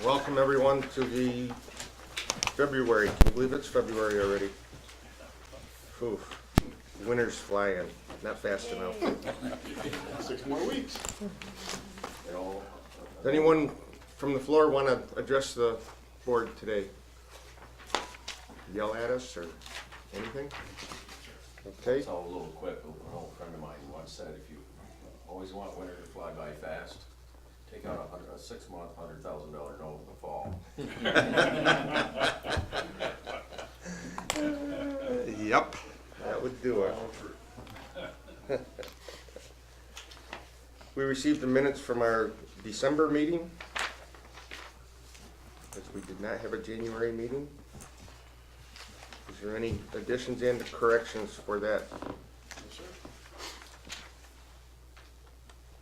Welcome everyone to the February. Can you believe it's February already? Oof. Winter's flying. Not fast enough. 6 more weeks. Does anyone from the floor want to address the board today? Yell at us or anything? Okay. It's all a little quick. An old friend of mine once said, if you always want winter to fly by fast, take out a 6-month, $100,000 note in the fall. Yep. That would do it. We received the minutes from our December meeting, as we did not have a January meeting. Is there any additions and corrections for that? Yes, sir.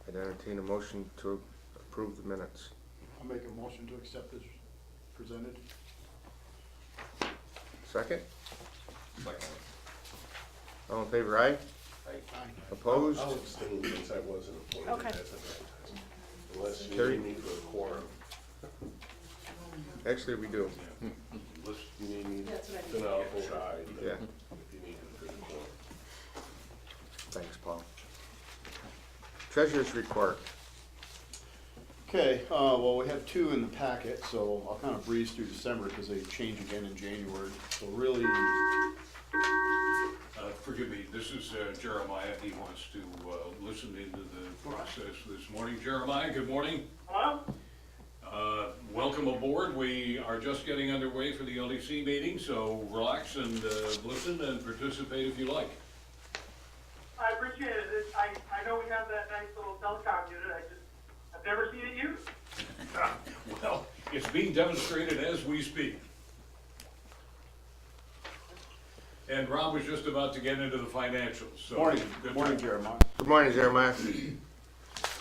I'd entertain a motion to approve the minutes. I'll make a motion to accept as presented. Second? All in favor, aye? Aye. Opposed? I'll abstain since I wasn't appointed Okay. at that time. Unless you Carrie? need me for a quorum. Actually, we do. Unless you need me, That's what I then I'll vote aye. Yeah. If you need me for the quorum. Thanks, Paul. Treasurer's report. Okay, well, we have 2 in the packet, so I'll kind of breeze through December because they change again in January. So really, Forgive me, this is Jeremiah. He wants to listen into the process this morning. Jeremiah, good morning. Hello? Welcome aboard. We are just getting underway for the LDC meeting, so relax and listen and participate if you like. I appreciate it. I know we have that nice little telecom unit. I've never seen it used. Well, it's being demonstrated as we speak. And Rob was just about to get into the financials, so. morning, good morning, time. Jeremiah. Good morning, Jeremiah.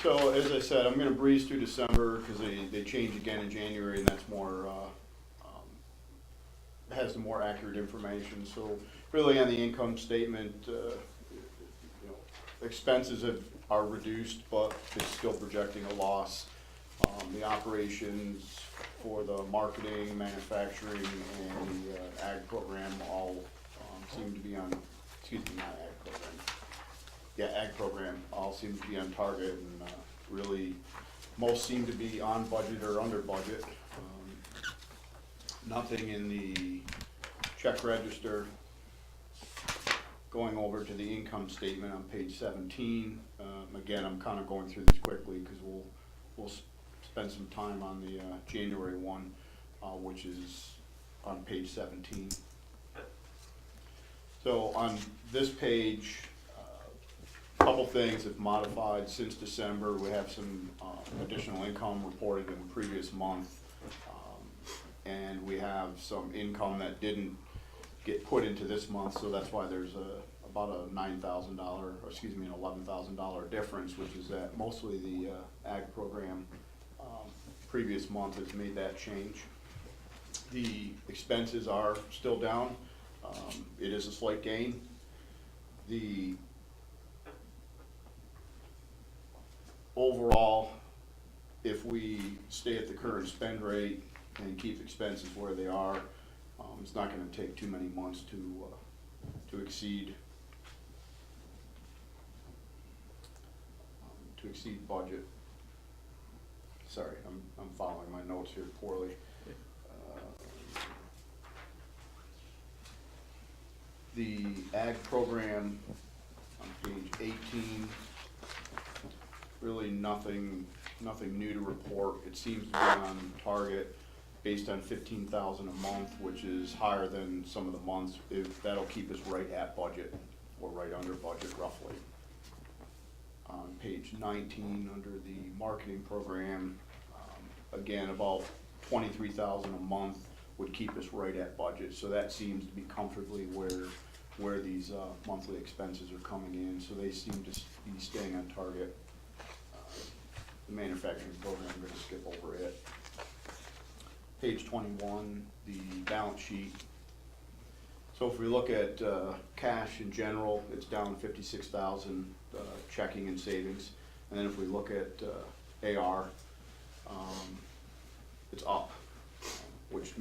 So as I said, I'm gonna breeze through December because they change again in January, and that's more, has the more accurate information. So really on the income statement, expenses are reduced, but it's still projecting a loss. The operations for the marketing, manufacturing, and the ag program all seem to be on, excuse me, not ag program. Yeah, ag program all seem to be on target, and really most seem to be on budget or under budget. Nothing in the check register. Going over to the income statement on page 17. Again, I'm kind of going through this quickly because we'll spend some time on the January one, which is on page 17. So on this page, a couple things have modified since December. We have some additional income reported in the previous month, and we have some income that didn't get put into this month, so that's why there's about a $9,000, or excuse me, an $11,000 difference, which is that mostly the ag program previous month has made that change. The expenses are still down. It is a slight gain. The overall, if we stay at the current spend rate and keep expenses where they are, it's not going to take too many months to exceed budget. Sorry, I'm following my notes here poorly. The ag program on page 18, really nothing new to report. It seems to be on target based on 15,000 a month, which is higher than some of the months. That'll keep us right at budget, or right under budget roughly. On page 19, under the marketing program, again, about 23,000 a month would keep us right at budget. So that seems to be comfortably where these monthly expenses are coming in. So they seem to be staying on target. The manufacturing program, I'm going to skip over it. Page 21, the balance sheet. So if we look at cash in general, it's down 56,000 checking and savings. And then if we look at AR, it's up.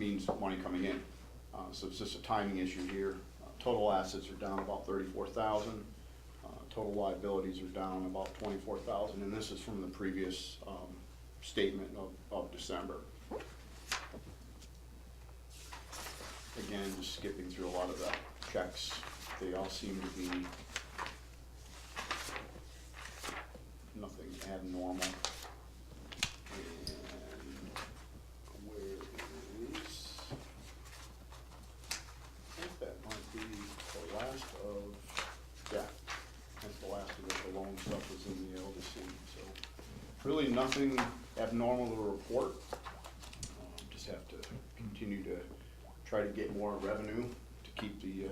means money coming in. So it's just a timing issue here. Total assets are down about 34,000. Total liabilities are down about 24,000, and this is from the previous statement of December. Again, just skipping through a lot of the checks, they all seem to be nothing abnormal. And where is, I think that might be the last of, yeah, that's the last of it, the loan stuff is in the LDC, so really nothing abnormal to report. Just have to continue to try to get more revenue to keep the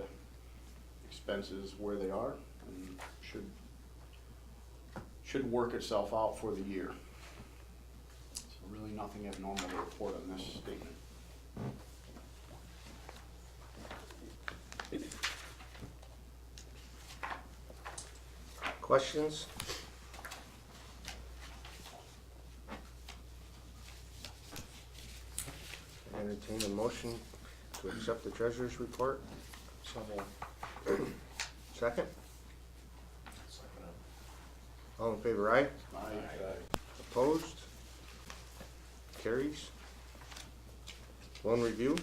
expenses where they are, and should work itself out for the year. So really nothing abnormal to report on this statement. Questions? Entertain a motion to accept the treasurer's report. Second? All in favor, aye? Opposed? Carries. Loan review.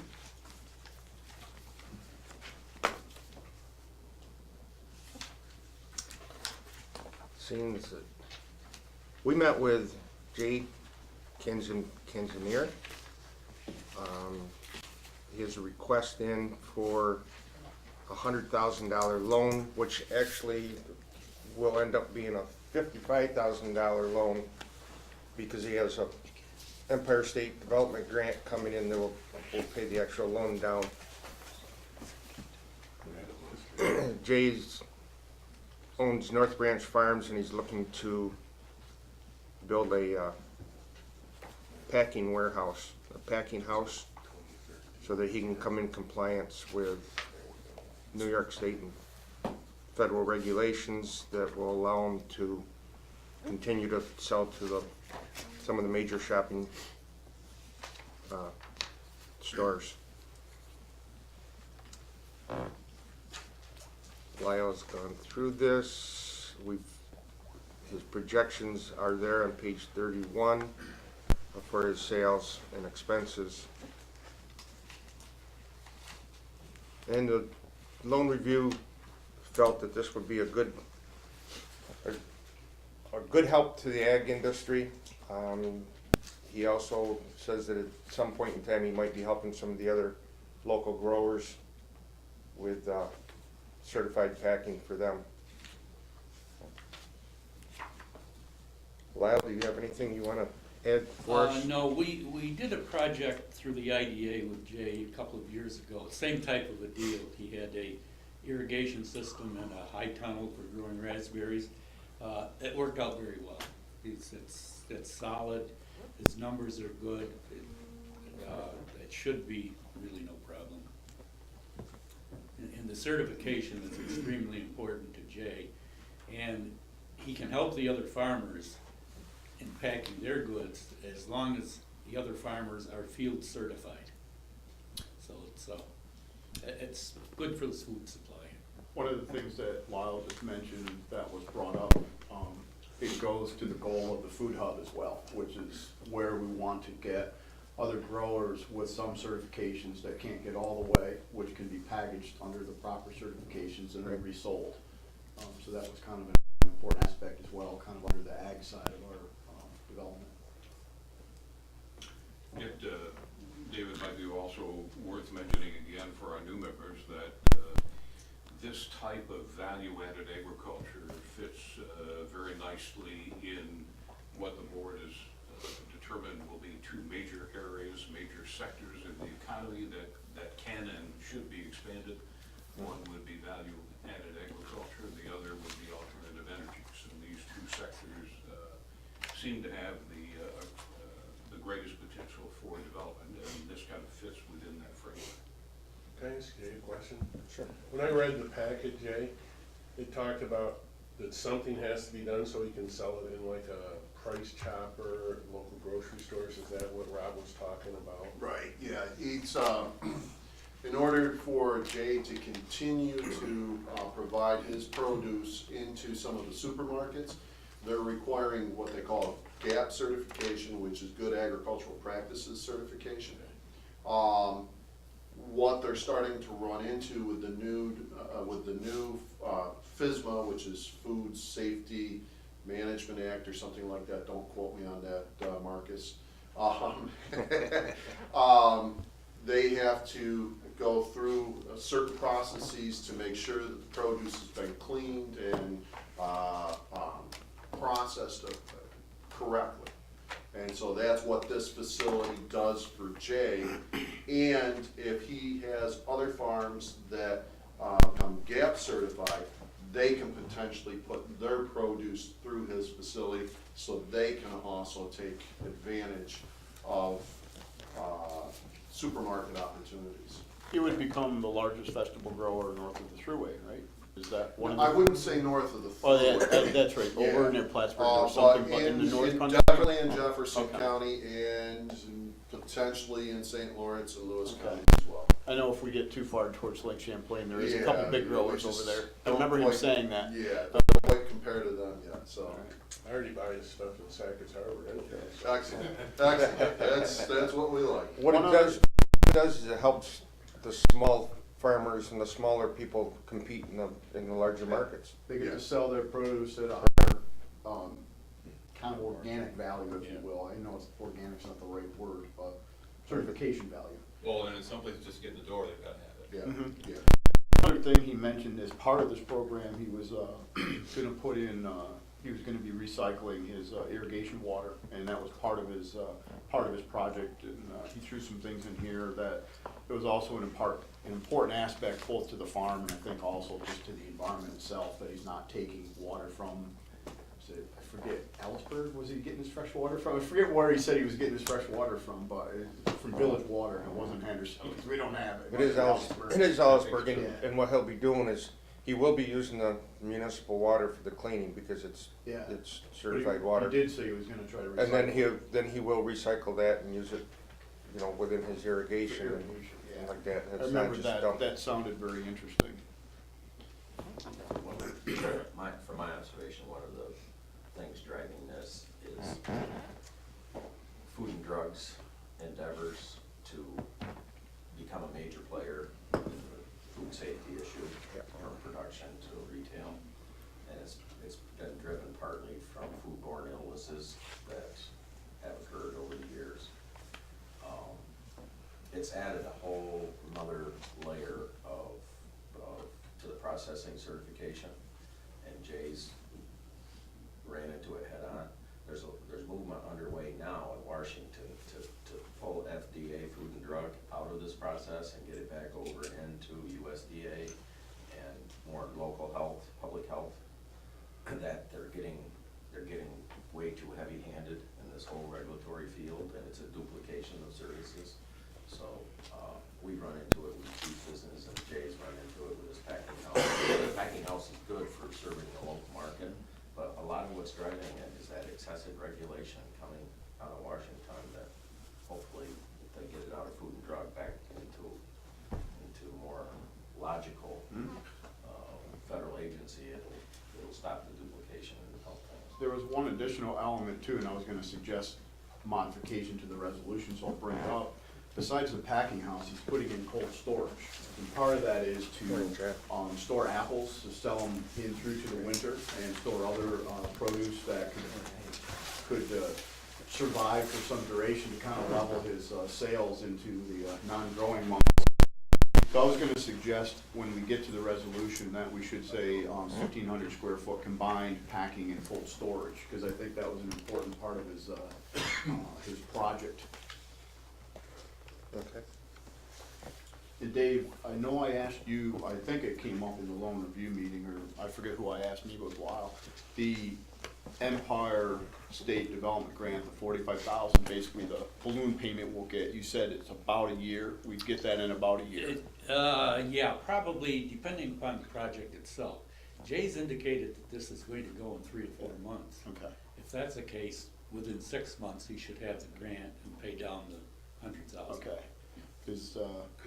Seems that we met with Jay Kensineer. He has a request in for a $100,000 loan, which actually will end up being a $55,000 loan because he has a Empire State Development grant coming in that will pay the actual loan down. Jay's owns North Branch Farms, and he's looking to build a packing warehouse, a packing house, so that he can come in compliance with New York State and federal regulations that will allow him to continue to sell to some of the major shopping stores. Lyle's gone through this. His projections are there on page 31 for his sales and expenses. And the loan review felt that this would be a good help to the ag industry. He also says that at some point in time he might be helping some of the other local growers with certified packing for them. Lyle, do you have anything you want to add for us? No, we did a project through the IDA with Jay a couple of years ago, same type of a deal. He had a irrigation system and a high tunnel for growing raspberries. It worked out very well. It's solid, his numbers are good, it should be really no problem. And the certification is extremely important to Jay, and he can help the other farmers in packing their goods as long as the other farmers are field certified. So it's good for the food supply. One of the things that Lyle just mentioned that was brought up, it goes to the goal of the food hub as well, which is where we want to get other growers with some certifications that can't get all the way, which can be packaged under the proper certifications and then resold. So that was kind of an important aspect as well, kind of under the ag side of our development. David, might be also worth mentioning again for our new members that this type of value-added agriculture fits very nicely in what the board has determined will be two major areas, major sectors in the economy that can and should be expanded. One would be value-added agriculture, the other would be alternative energies. And these two sectors seem to have the greatest potential for development, and this kind of fits within that framework. Can I ask you a question? Sure. When I read the package, Jay, it talked about that something has to be done so he can sell it in like a price chopper, local grocery stores. Is that what Rob was talking about? Right, yeah, He's, in order for Jay to continue to provide his produce into some of the supermarkets, they're requiring what they call a GAP certification, which is Good Agricultural Practices certification. What they're starting to run into with the new FSMA, which is Food Safety Management Act or something like that, don't quote me on that, Marcus. They have to go through certain processes to make sure that the produce has been cleaned and processed correctly. And so that's what this facility does for Jay. And if he has other farms that become GAP certified, they can potentially put their produce through his facility so they can also take advantage of supermarket opportunities. He would become the largest vegetable grower north of the Thruway, right? Is that one of the? I wouldn't say north of the Oh, freeway. that's right, over Yeah. near Plattsburgh or something, but in the north country? Definitely in Jefferson Okay. County and potentially in St. Lawrence and Lewis Okay. County as well. I know if we get too far towards Lake Champlain, there is a Yeah, couple big growers which is- over there. I don't remember him quite- saying that. Yeah, don't quite compare to them yet, so. I already buy his stuff in Sackers Harbor anyway. Excellent, excellent, that's what we like. What it One does is it helps the small farmers and the smaller people compete in the larger markets. They get to Yes. sell their produce at a higher, kind of organic value, if you will. I know organic's not the right word, but certification value. Well, and in some places, just to get in the door, they've got to have it. Yeah, Mhm. yeah. Another thing he mentioned as part of this program, he was gonna put in, he was gonna be recycling his irrigation water, and that was part of his project. And he threw some things in here that it was also an important aspect both to the farm and I think also just to the environment itself, that he's not taking water from, I forget, Ellisburg, was he getting his fresh water from? I forget where he said he was getting his fresh water from, but from Village Water, it wasn't Henderson, because we don't have it. It is Ellisburg, Yeah. and what he'll be doing is, he will be using the municipal water for the cleaning because it's Yeah. certified But water. He did say he was gonna try to recycle. And then he will recycle that and use it, within his irrigation and like that. I It's not remember just that, dump. that sounded very interesting. From my observation, one of the things driving this is food and drugs endeavors to become a major player in the food safety issue, from production to retail. And it's been driven partly from foodborne illnesses that have occurred over the years. It's added a whole another layer to the processing certification, and Jay's ran into it head on. There's movement underway now in Washington to pull FDA, Food and Drug, out of this process and get it back over into USDA and more local health, public health. That they're getting way too heavy-handed in this whole regulatory field, and it's a duplication of services. So we run into it with food business, and Jay's run into it with his packing house. The packing house is good for serving the local market, but a lot of what's driving it is that excessive regulation coming out of Washington that hopefully, if they get it out of food and drug back into more logical federal agency, it'll stop the duplication and help things. There was one additional element too, and I was gonna suggest modification to the resolution, so I'll bring it up. Besides the packing house, he's putting in cold storage. And part of that is Morning, to, Jeff. store apples, to sell them in through to the winter, and store other, produce that could survive for some duration to kind of level his, sales into the, non-growing months. So I was gonna suggest, when we get to the resolution, that we should say, 1,500 square foot combined packing and cold storage, because I think that was an important part of his project. Okay. And Dave, I know I asked you, I think it came up in the loan review meeting, or I forget who I asked, maybe it was Lyle. The Empire State Development Grant, the 45,000, basically the balloon payment we'll get, you said it's about a year, we'd get that in about a year. Yeah, probably, depending upon the project itself. Jay's indicated that this is going to go in 3 to 4 months. Okay. If that's the case, within 6 months, he should have the grant and pay down the 100,000. Okay. Cause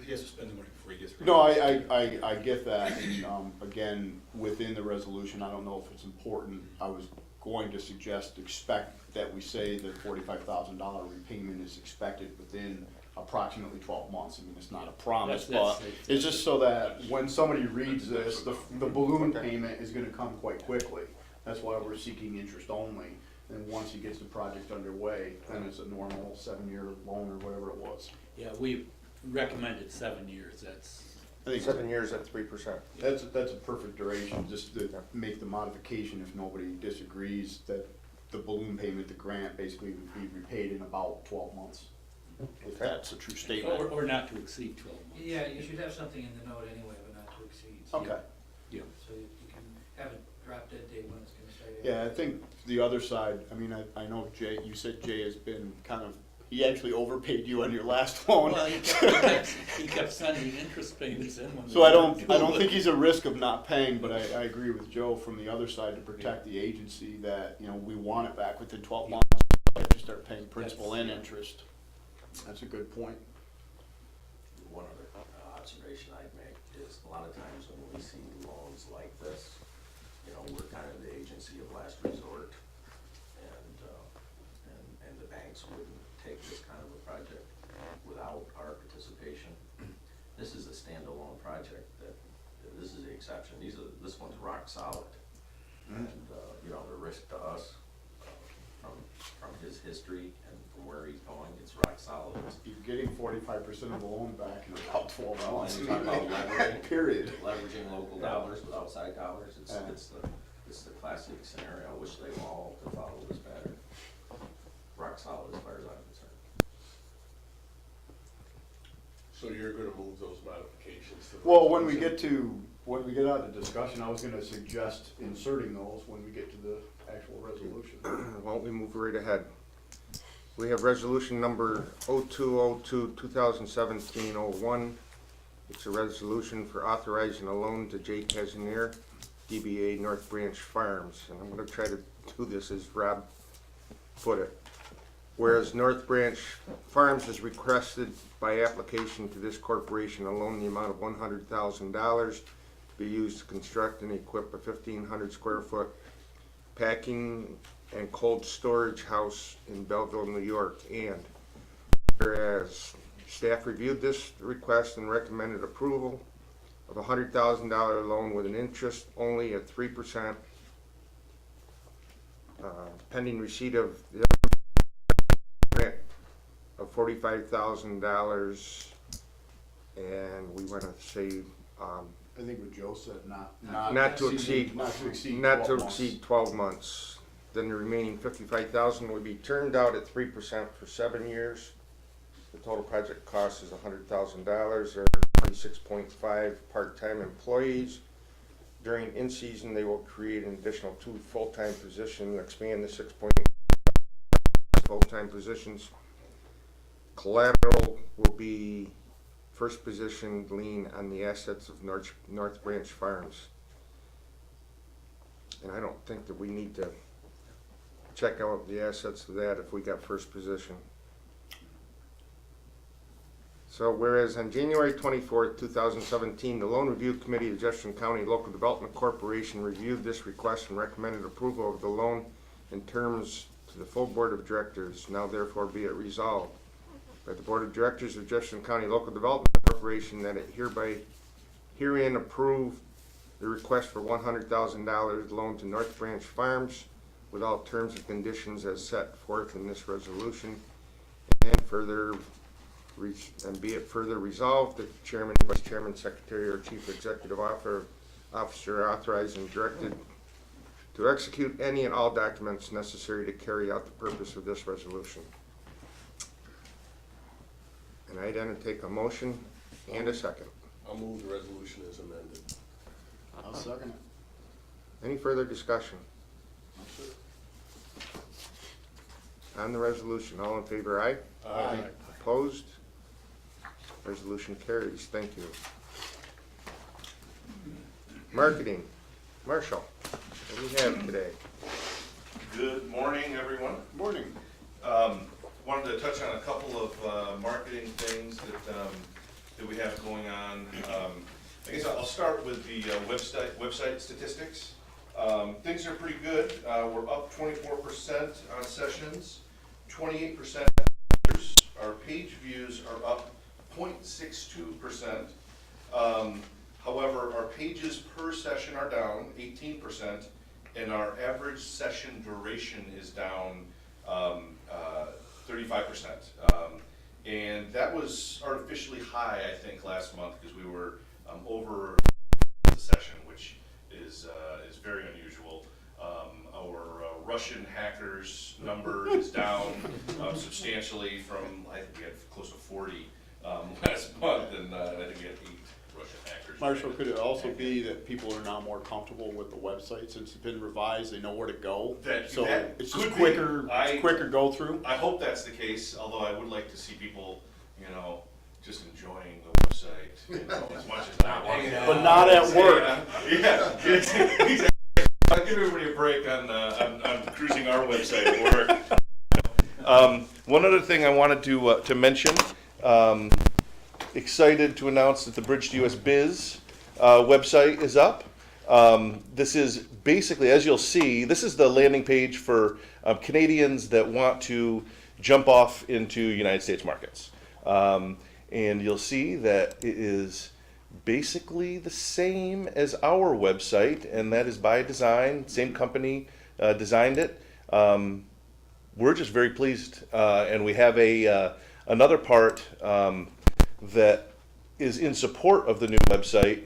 he has to spend the money before he gets. No, I get that, and, again, within the resolution, I don't know if it's important, I was going to suggest, expect that we say that $45,000 repayment is expected within approximately 12 months. I mean, it's not a promise, That's- but that's- it's just so that when somebody reads this, the balloon payment is gonna come quite quickly. That's why we're seeking interest only, and once he gets the project underway, then it's a normal 7-year loan or whatever it was. Yeah, we recommended 7 years, that's, I think 7 years at 3%. that's a perfect duration, just to make the modification if nobody disagrees, that the balloon payment, the grant, basically would be repaid in about 12 months. If that's a true statement. or not to exceed 12 months. Yeah, you should have something in the note anyway, but not to exceed. Okay, Yeah. So you can have it drop dead date when it's gonna start. yeah, I think the other side, I mean, I know Jay, you said Jay has been kind of, he actually overpaid you on your last loan. Well, he kept sending interest payments in when. So I don't think he's a risk of not paying, but I agree with Joe from the other side to protect the agency that, you know, we want it back within 12 months. We have to start paying principal and interest. That's a good point. One other observation I'd make is a lot of times when we see loans like this, you know, we're kind of the agency of last resort. And the banks wouldn't take this kind of a project without our participation. This is a standalone project this is the exception. This one's rock solid. And, you know, the risk to us, from his history and from where he's going, it's rock solid. You're getting 45% of the loan back in about 12 Well, months. and we talk about leveraging. Period. Leveraging local dollars with outside dollars, it's the classic scenario. I wish they all could follow this pattern. Rock solid as far as I'm concerned. So you're gonna move those modifications to the. Well, when we get out of discussion, I was gonna suggest inserting those when we get to the actual resolution. Why don't we move right ahead? We have resolution number 0202-2017-01. It's a resolution for authorizing a loan to J. Casier, DBA North Branch Farms. And I'm gonna try to do this as Rob put it. Whereas North Branch Farms has requested by application to this corporation a loan in the amount of $100,000 to be used to construct and equip a 1,500 square foot packing and cold storage house in Belleville, New York. And whereas staff reviewed this request and recommended approval of a $100,000 loan with an interest only at 3%, pending receipt of the grant of $45,000, and we want to say I think what Joe said, not to exceed 12 months. Then the remaining $55,000 will be turned out at 3% for 7 years. The total project cost is $100,000. There are 26.5 part-time employees. During in-season, they will create an additional 2 full-time positions, expand the 6.5 full-time positions. Collateral will be first position lien on the assets of North Branch Farms. And I don't think that we need to check out the assets of that if we got first position. So whereas on January 24th, 2017, the Loan Review Committee of Jefferson County Local Development Corporation reviewed this request and recommended approval of the loan in terms to the full Board of Directors. Now therefore be it resolved by the Board of Directors of Jefferson County Local Development Corporation that it herein approve the request for $100,000 loan to North Branch Farms with all terms and conditions as set forth in this resolution, and be it further resolved that the Chairman, Vice Chairman, Secretary, or Chief Executive Officer authorized and directed to execute any and all documents necessary to carry out the purpose of this resolution. And I'd entertain a motion and a second. I'll move the resolution as amended. I'll second it. Any further discussion? On the resolution, all in favor, aye? Aye. Opposed? Resolution carries. Thank you. Marketing. Marshall, what do we have today? Good morning, everyone. Morning. wanted to touch on a couple of marketing things that we have going on. I guess I'll start with the website statistics. Things are pretty good. We're up 24% on sessions, 28% views. Our page views are up 0.62%. However, our pages per session are down 18%, and our average session duration is down 35%. And that was artificially high, I think, last month because we were over the session, which is very unusual. Our Russian hackers number is down substantially from, I think we had close to 40 last month, and I think we had 8 Russian hackers. Marshall, could it also be that people are now more comfortable with the website since it's been revised, they know where to go? So it's just quicker go through? I hope that's the case, although I would like to see people, just enjoying the website, as much as I want. But not at work. Yeah, exactly. I'll give everybody a break on cruising our website at work. One other thing I wanted to mention, excited to announce that the Bridge to US Biz website is up. This is basically, as you'll see, this is the landing page for Canadians that want to jump off into United States markets. And you'll see that it is basically the same as our website, and that is by design. Same company designed it. We're just very pleased, and we have another part that is in support of the new website.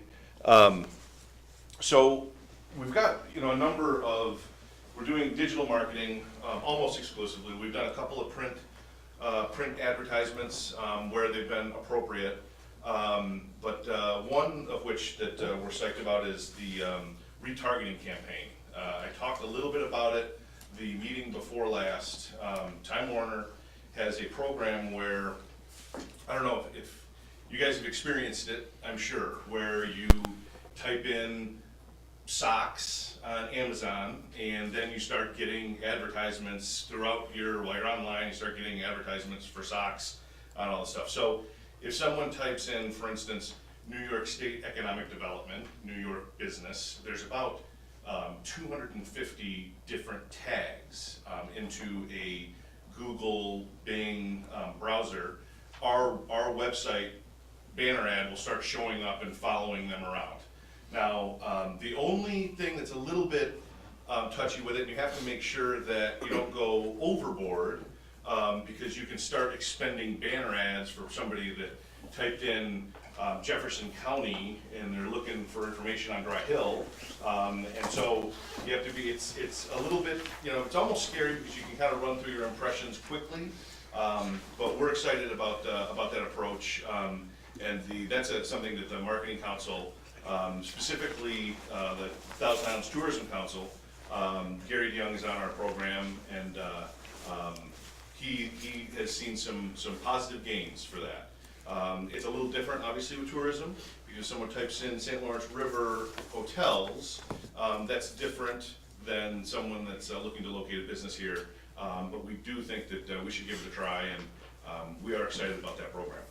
So we've got a number of, we're doing digital marketing almost exclusively. We've done a couple of print advertisements where they've been appropriate. But one of which that we're psyched about is the retargeting campaign. I talked a little bit about it the meeting before last. Time Warner has a program where, I don't know if you guys have experienced it, I'm sure, where you type in socks on Amazon and then you start getting advertisements throughout while you're online, you start getting advertisements for socks and all this stuff. So if someone types in, for instance, New York State Economic Development, New York Business, there's about 250 different tags into a Google, Bing browser. Our website banner ad will start showing up and following them around. Now, the only thing that's a little bit touchy with it, and you have to make sure that you don't go overboard, because you can start expending banner ads for somebody that typed in Jefferson County and they're looking for information on Dry Hill, and so you have to be. It's a little bit, it's almost scary because you can kind of run through your impressions quickly, but we're excited about that approach, and that's something that the Marketing Council, specifically the Thousand Islands Tourism Council, Gary DeYoung is on our program, and he has seen some positive gains for that. It's a little different, obviously, with tourism, because someone types in St. Lawrence River hotels, that's different than someone that's looking to locate a business here. But we do think that we should give it a try, and we are excited about that program.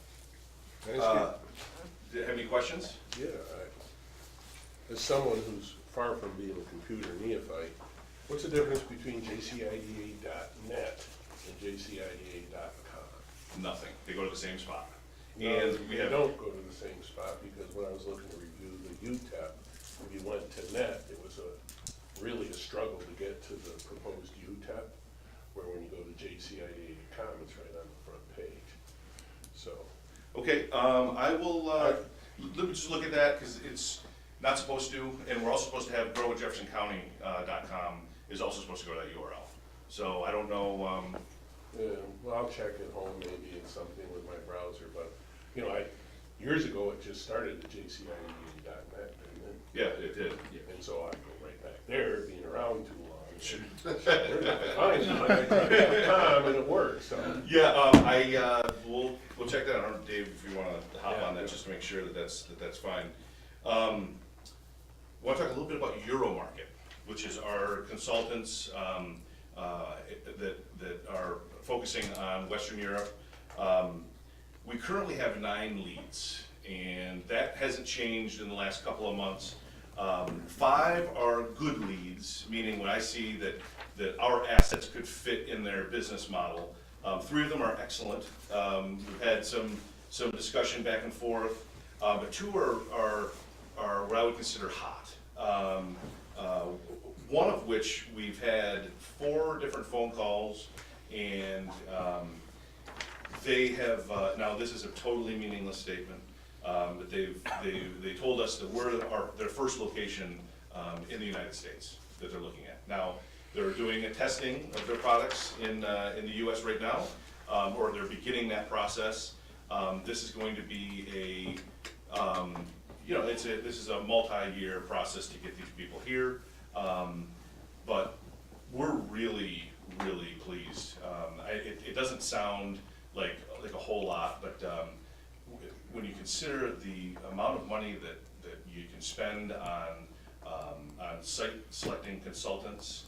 Do you have any questions? Yeah, as someone who's far from being a computer neophyte, what's the difference between JCLDC.net and JCLDC.com? Nothing. They go to the same spot. No, And we don't go to the same spot, because when I was looking to review the UTEP, if you went to net, it was really a struggle to get to the proposed UTEP, where when you go to JCLDC.com, it's right on the front page. So. Okay, I will, let me just look at that, because it's not supposed to, and we're also supposed to have growwithjeffersoncounty.com is also supposed to go to that URL. So I don't know, Yeah, well, I'll check at home maybe in something with my browser, but, years ago, it just started at JCID.net, didn't it? yeah, it did. And so I go right back there, being around too long. There's nothing fine, so I tried .com and it works, so. Yeah, we'll check that out. I don't know, Dave, if you wanna hop on that, just to make sure that that's fine. Want to talk a little bit about Euromarket, which is our consultants that are focusing on Western Europe. We currently have 9 leads, and that hasn't changed in the last couple of months. 5 are good leads, meaning when I see that our assets could fit in their business model. 3 of them are excellent. We've had some discussion back and forth, but 2 are what I would consider hot. One of which we've had 4 different phone calls, and they have, now this is a totally meaningless statement, but they told us that we're their first location in the United States that they're looking at. Now, they're doing a testing of their products in the US right now, or they're beginning that process. This is going to be this is a multi-year process to get these people here, but we're really, really pleased. It doesn't sound like a whole lot, but when you consider the amount of money that you can spend on site selecting consultants,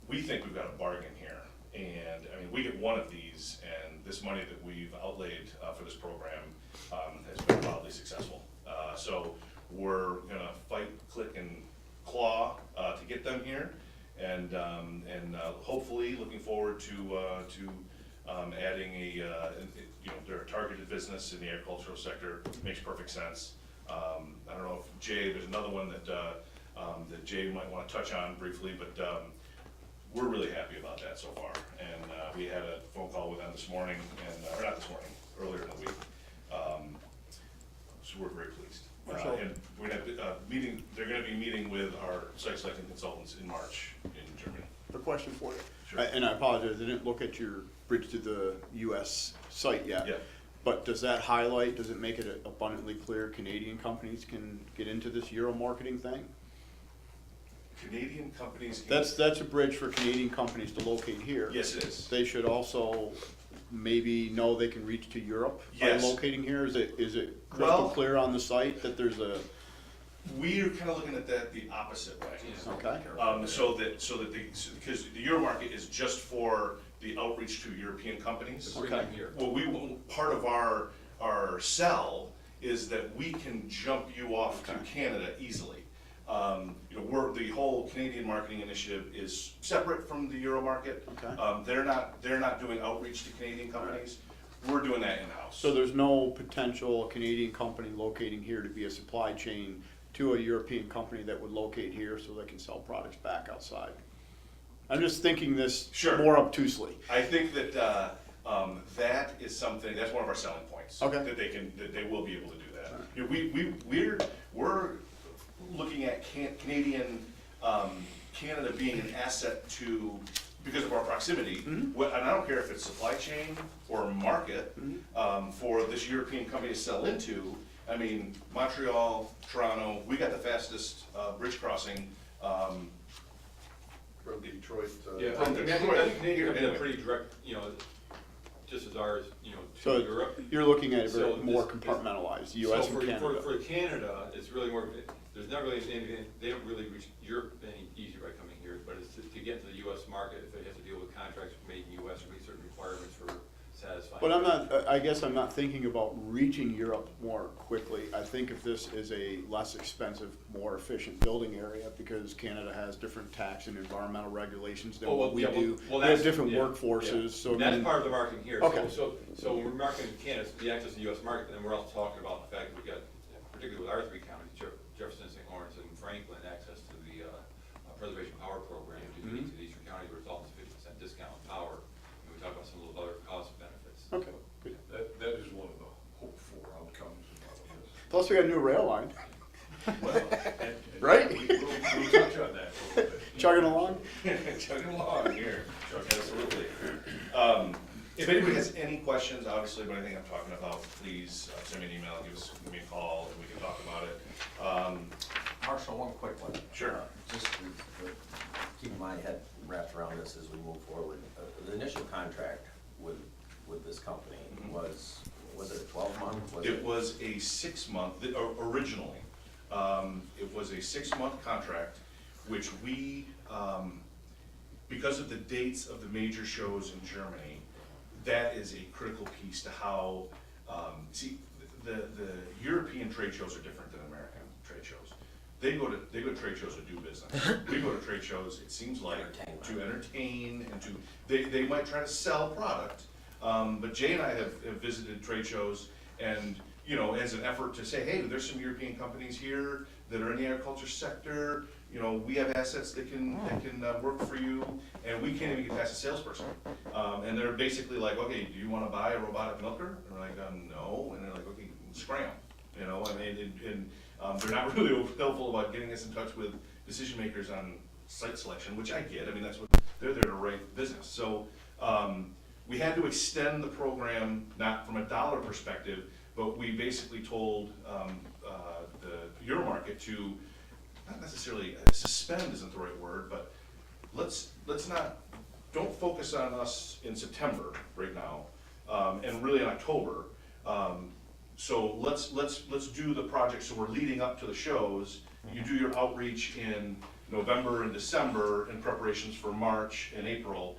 we think we've got a bargain here. And I mean, we get one of these, and this money that we've outlaid for this program has been wildly successful. So we're gonna fight, click, and claw to get them here, and hopefully looking forward to adding their targeted business in the agricultural sector. Makes perfect sense. I don't know if Jay, there's another one that Jay might want to touch on briefly, but we're really happy about that so far. And we had a phone call with them this morning, or not this morning, earlier in the week. So we're very pleased. And we're gonna have they're gonna be meeting with our site selecting consultants in March in Germany. A question for you. Sure. And I apologize, I didn't look at your bridge to the US site yet. Yeah. But does it make it abundantly clear Canadian companies can get into this Euro marketing thing? Canadian companies. That's a bridge for Canadian companies to locate here. Yes, it is. They should also maybe know they can reach to Europe by Yes. locating here? Is it crystal Well- clear on the site that there's a, We're kind of looking at that the opposite way. okay? Because the Euro market is just for the outreach to European companies. Okay. Well, part of our sell is that we can jump you off to Canada easily. The whole Canadian marketing initiative is separate from the Euro market. Okay. They're not doing outreach to Canadian companies. We're doing that in-house. So there's no potential Canadian company locating here to be a supply chain to a European company that would locate here so they can sell products back outside? I'm just thinking this Sure. more obtusely. I think that that is something, that's one of our selling points. Okay. That they will be able to do that. We're looking at Canadian, Canada being an asset to, because of our proximity, and I don't care if it's supply chain or market, for this European company to sell into. I mean, Montreal, Toronto, we got the fastest bridge crossing. From Detroit. Yeah, From I think Detroit. Canadian have been a pretty direct, just as ours, So to Europe. you're looking at it very So more this- compartmentalized, So US and for Canada. Canada, it's really more, there's not really anything, they don't really reach Europe any easier by coming here, but it's to get into the US market, if they have to deal with contracts made in US, or meet certain requirements for satisfying. But I guess I'm not thinking about reaching Europe more quickly. I think if this is a less expensive, more efficient building area, because Canada has different tax and environmental regulations than what we do. We have different workforces, so. I That's mean- part of the marketing here. Okay. So when we're marketing Canada, the access to the US market, then we're also talking about the fact that we got, particularly with our 3 counties, Jefferson, St. Lawrence, and Franklin, access to the Preservation Power Program to the Eastern County, where it's almost 50% discount on power. And we talk about some of those other cost benefits. Okay, good. That is one of the hoped for outcomes of all of this. Plus we got a new rail line, Well, Right? We'll touch on that a little bit. chugging along. Chugging along here, absolutely. If anybody has any questions, obviously, about anything I'm talking about, please send me an email, give me a call, and we can talk about it. Marshall, one quick one. Sure. Just keep my head wrapped around this as we move forward. The initial contract with this company was it a 12-month? It was a 6-month, originally. It was a 6-month contract, which we because of the dates of the major shows in Germany, that is a critical piece to how, see, the European trade shows are different than American trade shows. They go to trade shows to do business. We go to trade shows, it seems like, to entertain and to, they might try to sell product. But Jay and I have visited trade shows and, you know, as an effort to say, hey, there's some European companies here that are in the agriculture sector. You know, we have assets that can work for you, and we can't even get past a salesperson. And they're basically like, okay, do you want to buy a robotic milker? And we're like, no. And they're like, okay, scram. You know, I mean, they're not really helpful about getting us in touch with decision makers on site selection, which I get. I mean, that's what they're there to write business. So we had to extend the program, not from a dollar perspective, but we basically told the Euromarket to not necessarily suspend isn't the right word, but don't focus on us in September right now, and really in October. So let's do the project, so we're leading up to the shows. You do your outreach in November and December in preparations for March and April,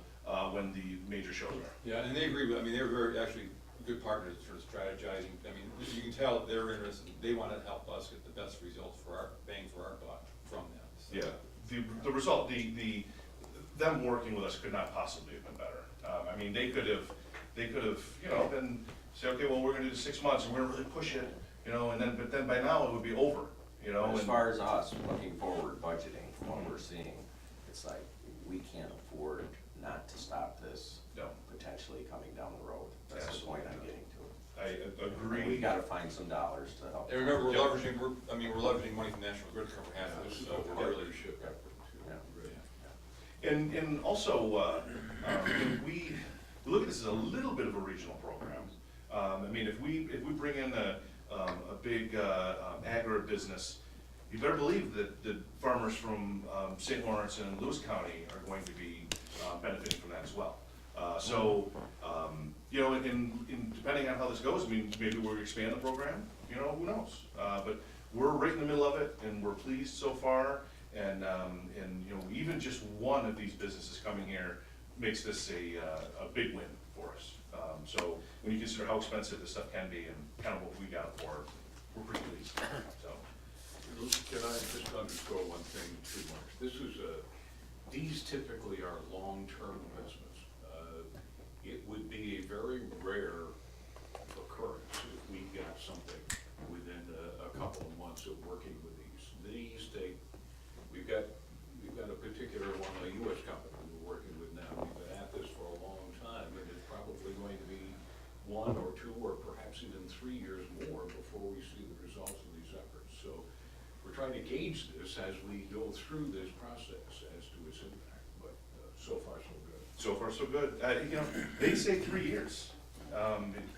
when the major shows are. Yeah, and they agree with, I mean, they were very, actually, good partners for strategizing. I mean, you can tell they're interested, they want to help us get the best results for our, bang for our buck from them. So. Yeah, the result, them working with us could not possibly have been better. I mean, they could have, you know, been, say, okay, well, we're gonna do 6 months and we're gonna really push it, you know, but then by now it would be over, you know. As far as us looking forward budgeting from what we're seeing, it's like, we can't afford not to stop this potentially coming down the road. That's the point I'm getting to. I agree. We gotta find some dollars to help. And remember, we're leveraging money from National Grid to cover half of this, so we're really Leadership effort too. Yeah. And also, we look at this as a little bit of a regional program. I mean, if we bring in a big agribusiness, you better believe that the farmers from St. Lawrence and Lewis County are going to be benefiting from that as well. You know, in depending on how this goes, I mean, maybe we'll expand the program, you know, who knows? But we're right in the middle of it, and we're pleased so far. And you know, even just one of these businesses coming here makes this a big win for us. So when you consider how expensive this stuff can be and kind of what we got it for, we're pretty pleased. So. Can I just underscore one thing too, Mark? These typically are long-term investments. It would be a very rare occurrence if we got something within a couple of months of working with these. These take, we've got a particular one, a U.S. company we're working with now. We've been at this for a long time, and it's probably going to be 1 or 2 or perhaps even 3 years more before we see the results of these efforts. So we're trying to gauge this as we go through this process as to its impact, but so far so good. So far so good. You know, they say 3 years,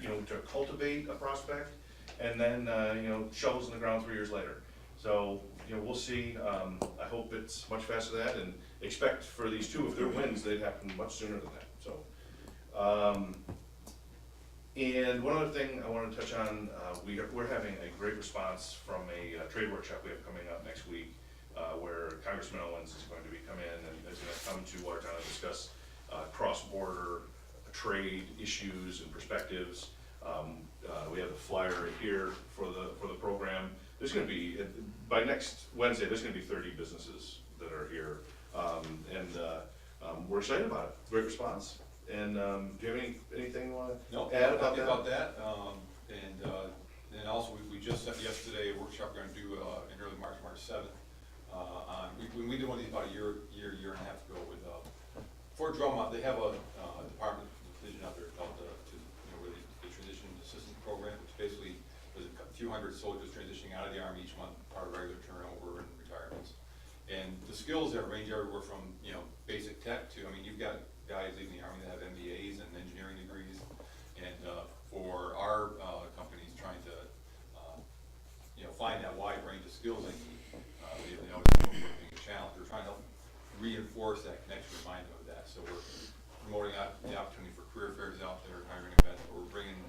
you know, to cultivate a prospect, and then, you know, shovels in the ground 3 years later. So, you know, we'll see. I hope it's much faster than that, and expect for these two, if they're wins, they'd happen much sooner than that. So, and one other thing I wanted to touch on, we're having a great response from a trade workshop we have coming up next week, where Congressman Owens is going to be coming in and is going to come to Watertown and discuss cross-border trade issues and perspectives. We have a flyer right here for the program. There's going to be, by next Wednesday, there's going to be 30 businesses that are here, and we're excited about it. Great response. And do you have anything you want to add about that? And also we just set yesterday a workshop we're going to do in early March 7th. We did one of these about a year and a half ago with Fort Drummond. They have a department division out there called the Transition Assistance Program, which basically was a few hundred soldiers transitioning out of the Army each month, part of regular turnover and retirements. And the skills there range everywhere from, you know, basic tech to, I mean, you've got guys leaving the Army that have MBAs and engineering degrees. And for our companies trying to, you know, find that wide range of skills they need, they know it's being a challenge. We're trying to help reinforce that connection, remind them of that. So we're promoting the opportunity for career fairs out there, hiring events, but we're bringing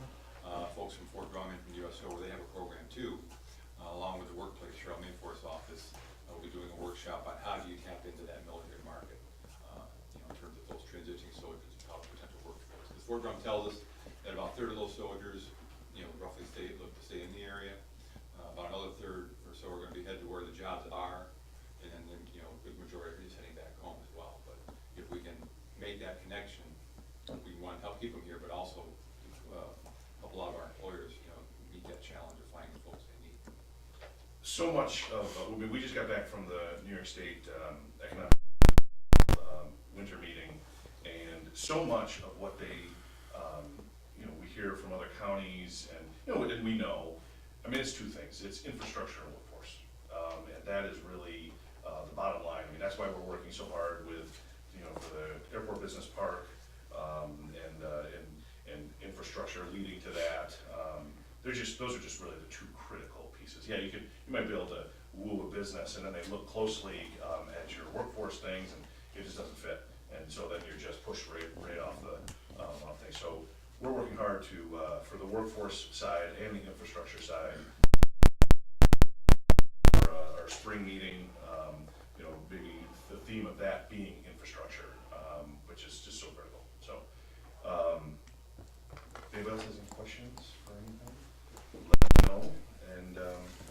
folks from Fort Drummond, from the USO, where they have a program too, along with the workplace Cheryl Main Force office. We'll be doing a workshop on how do you tap into that military market, you know, in Fort Drum tells us that about a third of those soldiers, roughly look to stay in the area. About another third or so are gonna be headed to where the jobs are, and then, a good majority is heading back home as well. But if we can make that connection, we want to help keep them here, but also, help a lot of our employers, meet that challenge of finding the folks they need. So much of, we just got back from the New York State Economic Winter Meeting, and so much of what they, we hear from other counties, and, and we know, I mean, it's two things. It's infrastructure and workforce, and that is really the bottom line. I mean, that's why we're working so hard with, for the Airport Business Park, and infrastructure leading to that. Those are just really the two critical pieces. Yeah, you might be able to woo a business, and then they look closely at your workforce things, and it just doesn't fit. And so then you're just pushed right off the thing. So we're working hard to for the workforce side and the infrastructure side. Our spring meeting, maybe the theme of that being infrastructure, which is just so critical. So, anybody else has any questions or anything? Let me know. And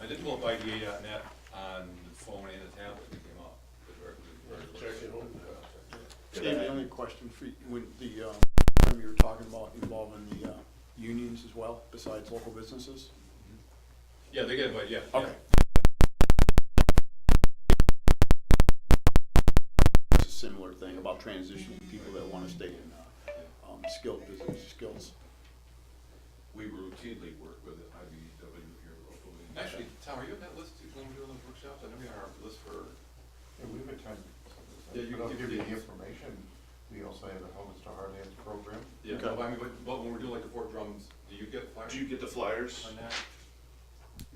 I did pull up IDA.net on the phone and the tablet when it came up. Check it on. Dave, the only question for you, when you were talking about involving the unions as well, besides local businesses? Yeah, they get it, but yeah. Okay. It's a similar thing about transitioning people that want to stay in skilled business skills. We routinely work with IBEW here locally. Actually, Tom, are you on that list when we're doing those workshops? I know we are on our list for. Yeah, we've been trying to. Yeah, you I'll can give you the give information. We also have the Homeless to Heartland program. Yeah, Okay. but when we're doing like the Fort Drums, do you get flyers? do you get the flyers? On that?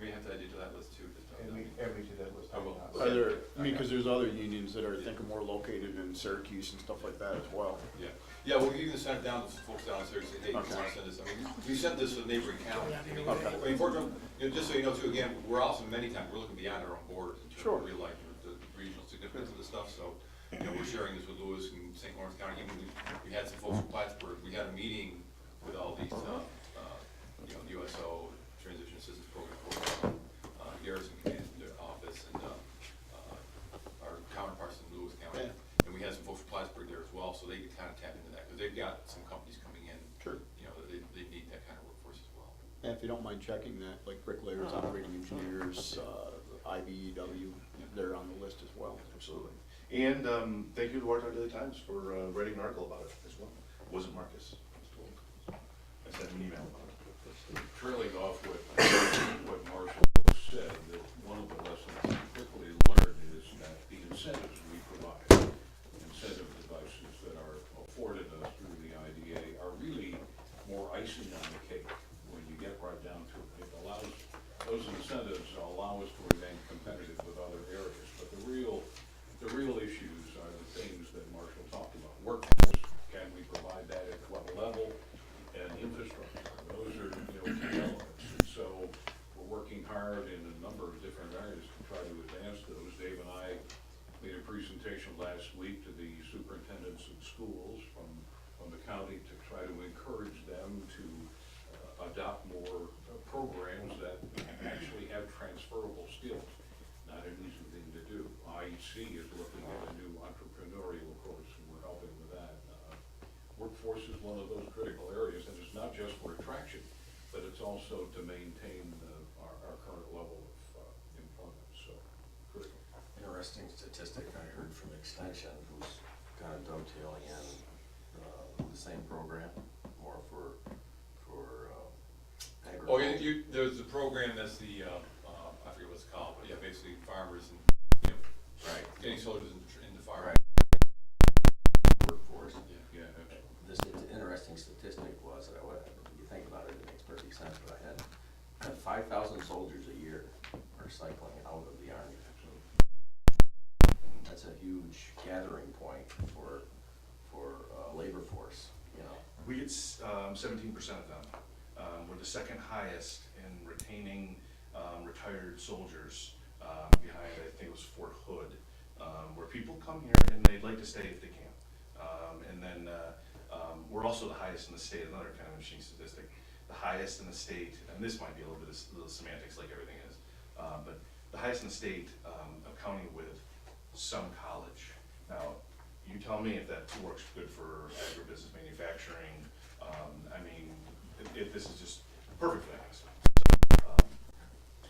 We have to add you to that list too. And we add me to that list. I will. Are there, because there's other unions that are, I think, more located in Syracuse and stuff like that as well. Yeah, yeah, well, we even sent it down to folks down in Syracuse, hey, you Okay. want to send this, I mean, we sent this to neighboring counties. Okay. I mean, Fort Drum, just so you know too, again, we're also many times, we're looking beyond our own borders in terms Sure. of realizing the regional significance of this stuff, so, we're sharing this with Lewis and St. Lawrence County, even we had some folks from Plattsburgh, we had a meeting with all these, USO, Transition Assistance Program, Garrison Command Office, and, our counterparts in Lewis County. Yeah. And we had some folks from Plattsburgh there as well, so they could kind of tap into that, because they've got some companies coming in. Sure. They need that kind of workforce as well. And if you don't mind checking that, like bricklayers, operating engineers, IBEW, they're on the list as well. Absolutely. And thank you to Watertown Daily Times for writing an article about it as well. It wasn't Marcus, I was told. I sent him an email about it. Trailing off what Marshall said, that one of the lessons we quickly learned is that the incentives we provide, incentive devices that are afforded us through the IDA, are really more icing on the cake when you get right down to it. It allows, those incentives allow us to remain competitive with other areas, but the real issues are the things that Marshall talked about. Workforce, can we provide that at what level, and infrastructure. Those are, key elements. And so we're working hard in a number of different areas to try to advance those. Dave and I made a presentation last week to the superintendents of schools from the county to try to encourage them to adopt more programs that actually have transferable skills. Not an easy thing to do. IEC is looking at a new entrepreneurial course, and we're helping with that. Workforce is one of those critical areas, and it's not just for attraction, but it's also to maintain our current level of employment, so critical. Interesting statistic I heard from Extension, who's kind of dovetailing in the same program, more for agriculture. Oh, yeah, there's a program that's the, I forget what it's called, but yeah, basically farmers and, Right. getting soldiers into farming. Right. Workforce. Yeah. This interesting statistic was, you think about it, it makes perfect sense, but I had 5,000 soldiers a year are cycling out of the Army. That's a huge gathering point for labor force, We get 17% of them. We're the second highest in retaining retired soldiers behind, I think it was Fort Hood, where people come here and they'd like to stay if they can. And then We're also the highest in the state, another kind of interesting statistic, the highest in the state, and this might be a little semantics like everything is, but the highest in the state of county with some college. Now, you tell me if that works good for agribusiness manufacturing. I mean, this is just perfect for that.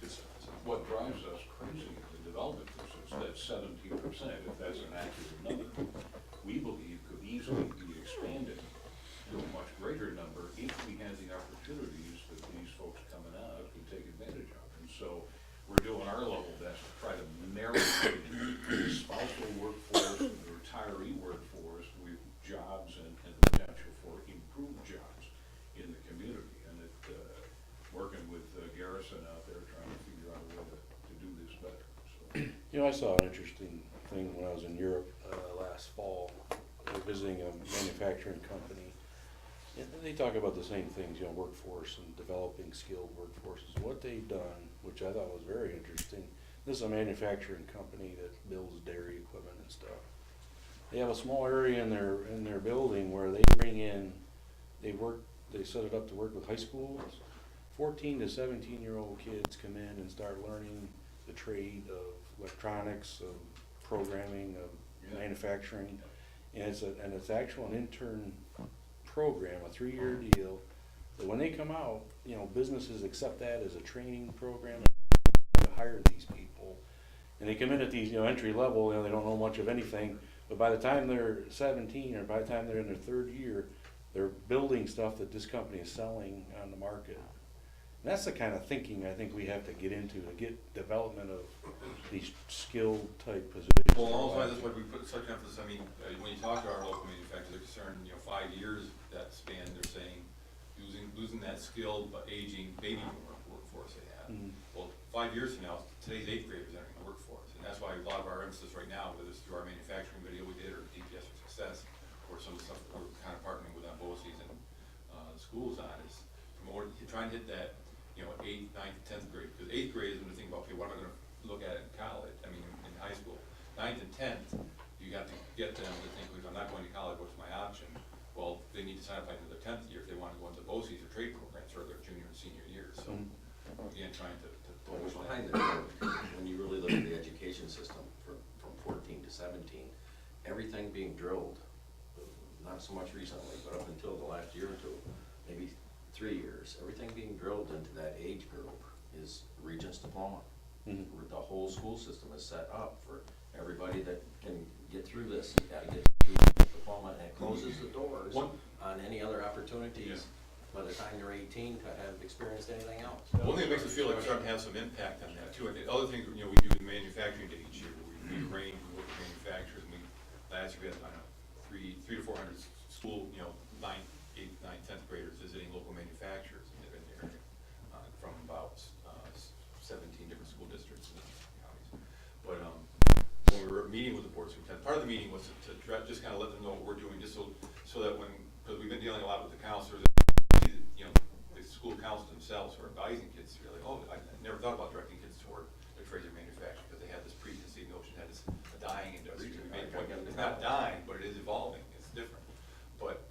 Good stuff. So, What drives us crazy in the development business, that 17%, if that's an accurate number, we believe could easily be expanded to a much greater number if we had the opportunities that these folks coming out could take advantage of. And so we're doing our level best to try to marry the spousal workforce and the retiree workforce with jobs and the potential for improved jobs in the community. And working with Garrison out there trying to figure out a way to do this better. So. You know, I saw an interesting thing when I was in Europe last fall, visiting a manufacturing company. And they talk about the same things, you know, workforce and developing skilled workforces. What they've done, which I thought was very interesting, this is a manufacturing company that builds dairy equipment and stuff. They have a small area in their building where they bring in, they set it up to work with high schools. 14 to 17-year-old kids come in and start learning the trade of electronics, of programming, of manufacturing, and it's actual an intern program, a 3-year deal. That when they come out, you know, businesses accept that as a training program to hire these people, and they come in at these, you know, entry level. You know, they don't know much of anything, but by the time they're 17 or by the time they're in their 3rd year, they're building stuff that this company is selling on the market. And that's the kind of thinking I think we have to get into to get development of these skilled type positions. Well, also, that's why we put such emphasis, I mean, when you talk to our local manufacturers, they're concerned, you know, 5 years, that span, they're saying, losing that skilled but aging baby boomer workforce they have. Well, 5 years from now, today's 8th graders entering the workforce, and that's why a lot of our emphasis right now, whether it's through our manufacturing video we did, or DPS for Success, or some of the stuff that we're kind of partnering with on BOCES and schools on, is promote, trying to hit that, you know, 8th, 9th, 10th grade, because 8th grade is when you think about, okay, what am I gonna look at in college, I mean, in high school. 9th and 10th, you have to get them to think, if I'm not going to college, what's my option? Well, they need to sign up into their 10th year if they want to go into BOCES or trade programs for their junior and senior years, so, again, trying to What was push behind that. it, when you really look at the education system from 14 to 17, everything being drilled, not so much recently, but up until the last year or two, maybe 3 years, everything being drilled into that age group is Regents diploma. The whole school system is set up for everybody that can get through this, you gotta get through the diploma, and it closes the doors on any other opportunities by the time you're 18 to have experienced anything else. One thing that makes us feel like we're starting to have some impact on that too, and the other things, you know, we do the manufacturing day each year, where we arrange, we work with manufacturers, and last year we had, I don't know, 300 to 400 school, you know, 9th, 8th, 9th, 10th graders visiting local manufacturers in the area, from about 17 different school districts and counties. But when we were meeting with the board superintendent, part of the meeting was to just kind of let them know what we're doing, just so that when, because we've been dealing a lot with the counselors, you know, the school counselors themselves who are advising kids, really, oh, I never thought about directing kids toward the trades or manufacturing, because they had this preconceived notion that it's a dying industry. We made a point, it's not dying, but it is evolving, it's different. But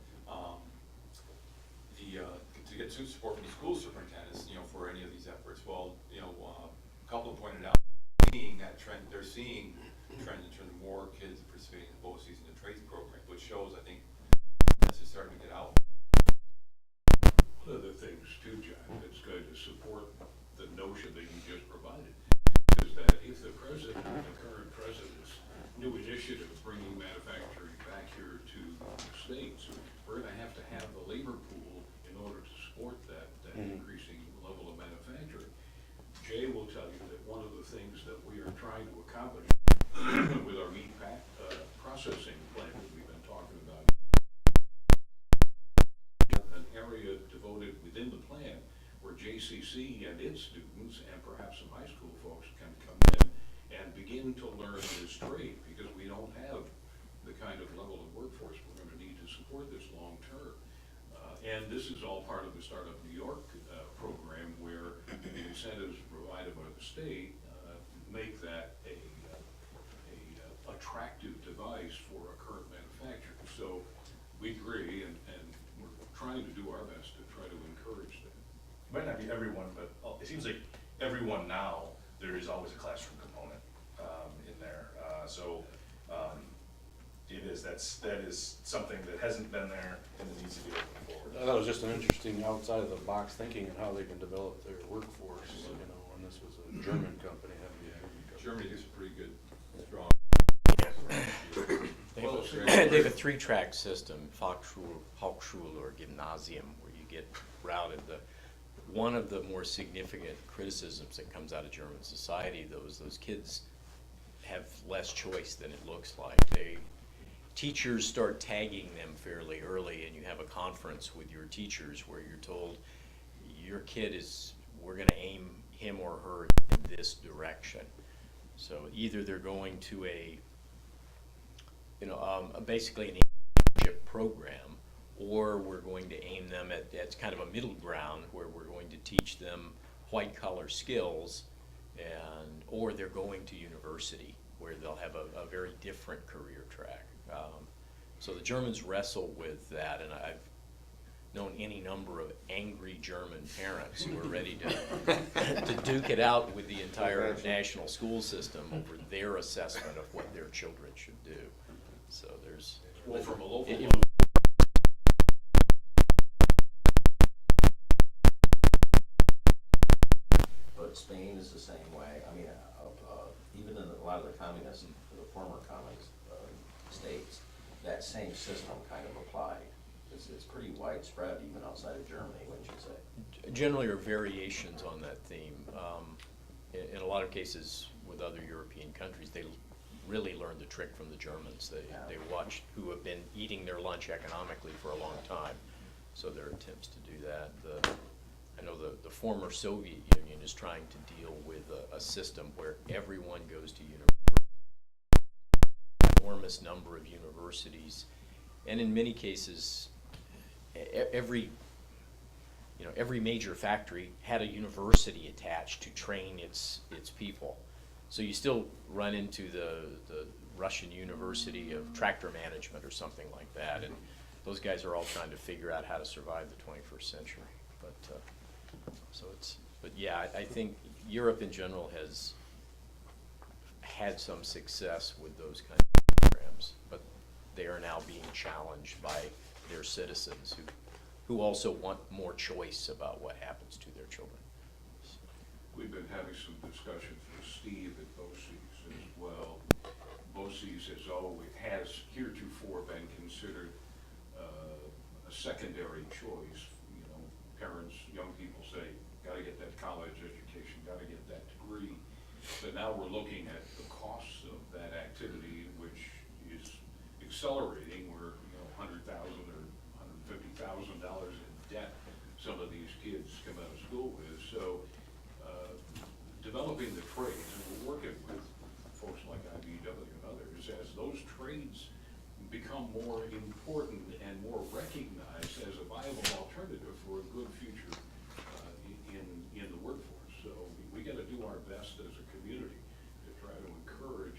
to get support from the school superintendents, you know, for any of these efforts, well, you know, a couple of them pointed out, seeing that trend, they're seeing trends in terms of more kids participating in BOCES and the trades program, which shows, I think, this is starting to get out. One of the things too, John, that's going to support the notion that you just provided is that if the president, the current president's new initiative bringing manufacturing back here to the states, we're going to have the labor pool in order to support that increasing level of manufacturing. Jay will tell you that one of the things that we are trying to accomplish with our meat processing plant that we've been talking about, an area devoted within the plant where JCC and its students and perhaps some high school folks can come in and begin to learn this trade, because we don't have the kind of level of workforce we're going to need to support this long term. And this is all part of the Startup New York program, where the incentives provided by the state make that a attractive device for a current manufacturer. So we agree, and trying to do our best to try to encourage that. Might not be everyone, but it seems like everyone now, there is always a classroom component, in there. That is something that hasn't been there and that needs to be looking forward. I thought it was just an interesting outside of the box thinking and how they can develop their workforce, you know, and this was a German company, having a German company. Germany is a pretty good, strong. They have a three-track system, Fachschule, Hauptschule, or Gymnasium, where you get routed. One of the more significant criticisms that comes out of German society, though, is those kids have less choice than it looks like. Teachers start tagging them fairly early, and you have a conference with your teachers where you're told, your kid we're going to aim him or her in this direction. So either they're going to basically an internship program, or we're going to aim them at kind of a middle ground where we're going to teach them white-collar skills, or they're going to university where they'll have a very different career track. So the Germans wrestle with that, and I've known any number of angry German parents who are ready to duke it out with the entire national school system over their assessment of what their children should do. So there's... Well, from a local level, But Spain is the same way. I mean, even in a lot of the communist, the former communist states, that same system kind of applied. It's pretty widespread even outside of Germany, wouldn't you say? Generally are variations on that theme. In a lot of cases with other European countries, they really learned the trick from the Germans. They watched who have been eating their lunch economically for a long time, so their attempts to do that. I know the former Soviet Union is trying to deal with a system where everyone goes to university. Enormous number of universities, and in many cases, every major factory had a university attached to train its people. So you still run into the Russian University of Tractor Management or something like that, and those guys are all trying to figure out how to survive the 21st century. But yeah, I think Europe in general has had some success with those kinds of programs, but they are now being challenged by their citizens who also want more choice about what happens to their children. we've been having some discussions with Steve at BOCES as well. BOCES has heretofore been considered a secondary choice. You know, parents, young people say, gotta get that college education, gotta get that degree. But now we're looking at the costs of that activity, which is accelerating. We're, $100,000 or $150,000 in debt some of these kids come out of school with. So developing the trades, and we're working with folks like IBW and others, as those trades become more important and more recognized as a viable alternative for a good future in the workforce. So we got to do our best as a community to try to encourage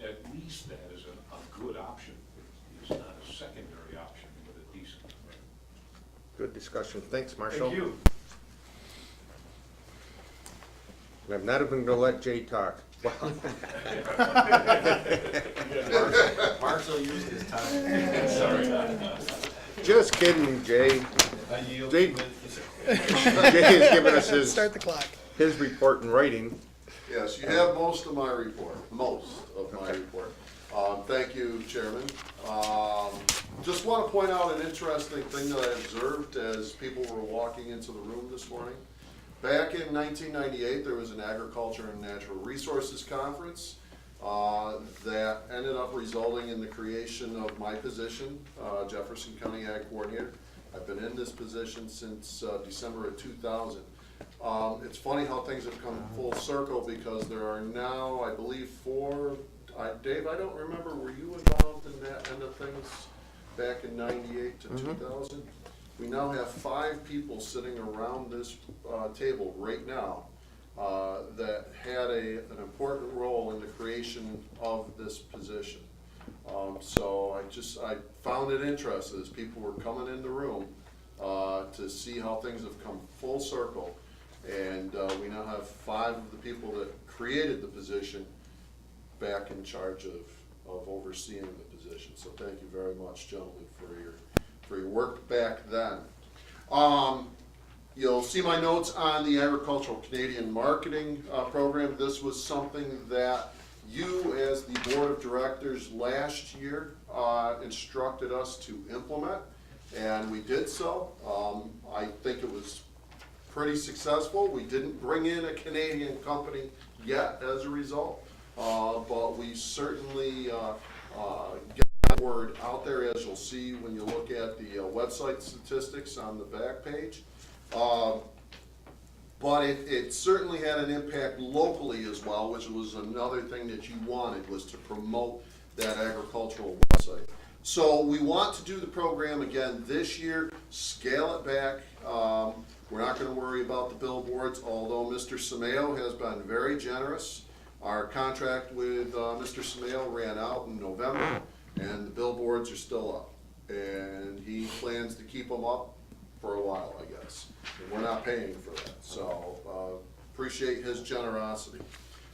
at least that as a good option. It's not a secondary option, but a decent one. Good discussion. Thanks, Marshall. Thank you. I'm not even gonna let Jay talk. Marshall used his time. Sorry. Just kidding, Jay. I yield Jay- to Jay has given us Start the clock. his report in writing. Yes, you have most of my report, report. Thank you, Chairman. Just want to point out an interesting thing that I observed as people were walking into the room this morning. Back in 1998, there was an Agriculture and Natural Resources Conference that ended up resulting in the creation of my position, Jefferson County Ag Coordinator. I've been in this position since December of 2000. It's funny how things have come full circle because there are now, I believe, four. Dave, I don't remember, were you involved in that end of things back in 98 to 2000? We now have 5 people sitting around this table right now that had an important role in the creation of this position. So I found it interesting as people were coming in the room to see how things have come full circle. And we now have 5 of the people that created the position back in charge of overseeing the position. So thank you very much, gentlemen, for your work back then. You'll see my notes on the Agricultural Canadian Marketing Program. This was something that you, as the Board of Directors last year, instructed us to implement, and we did so. I think it was pretty successful. We didn't bring in a Canadian company yet as a result, but we certainly get that word out there, as you'll see when you look at the website statistics on the back page. But it certainly had an impact locally as well, which was another thing that you wanted, was to promote that agricultural website. So we want to do the program again this year, scale it back. We're not going to worry about the billboards, although Mr. Sameo has been very generous. Our contract with Mr. Sameo ran out in November, and the billboards are still up. And he plans to keep them up for a while, I guess. And we're not paying for that, so appreciate his generosity.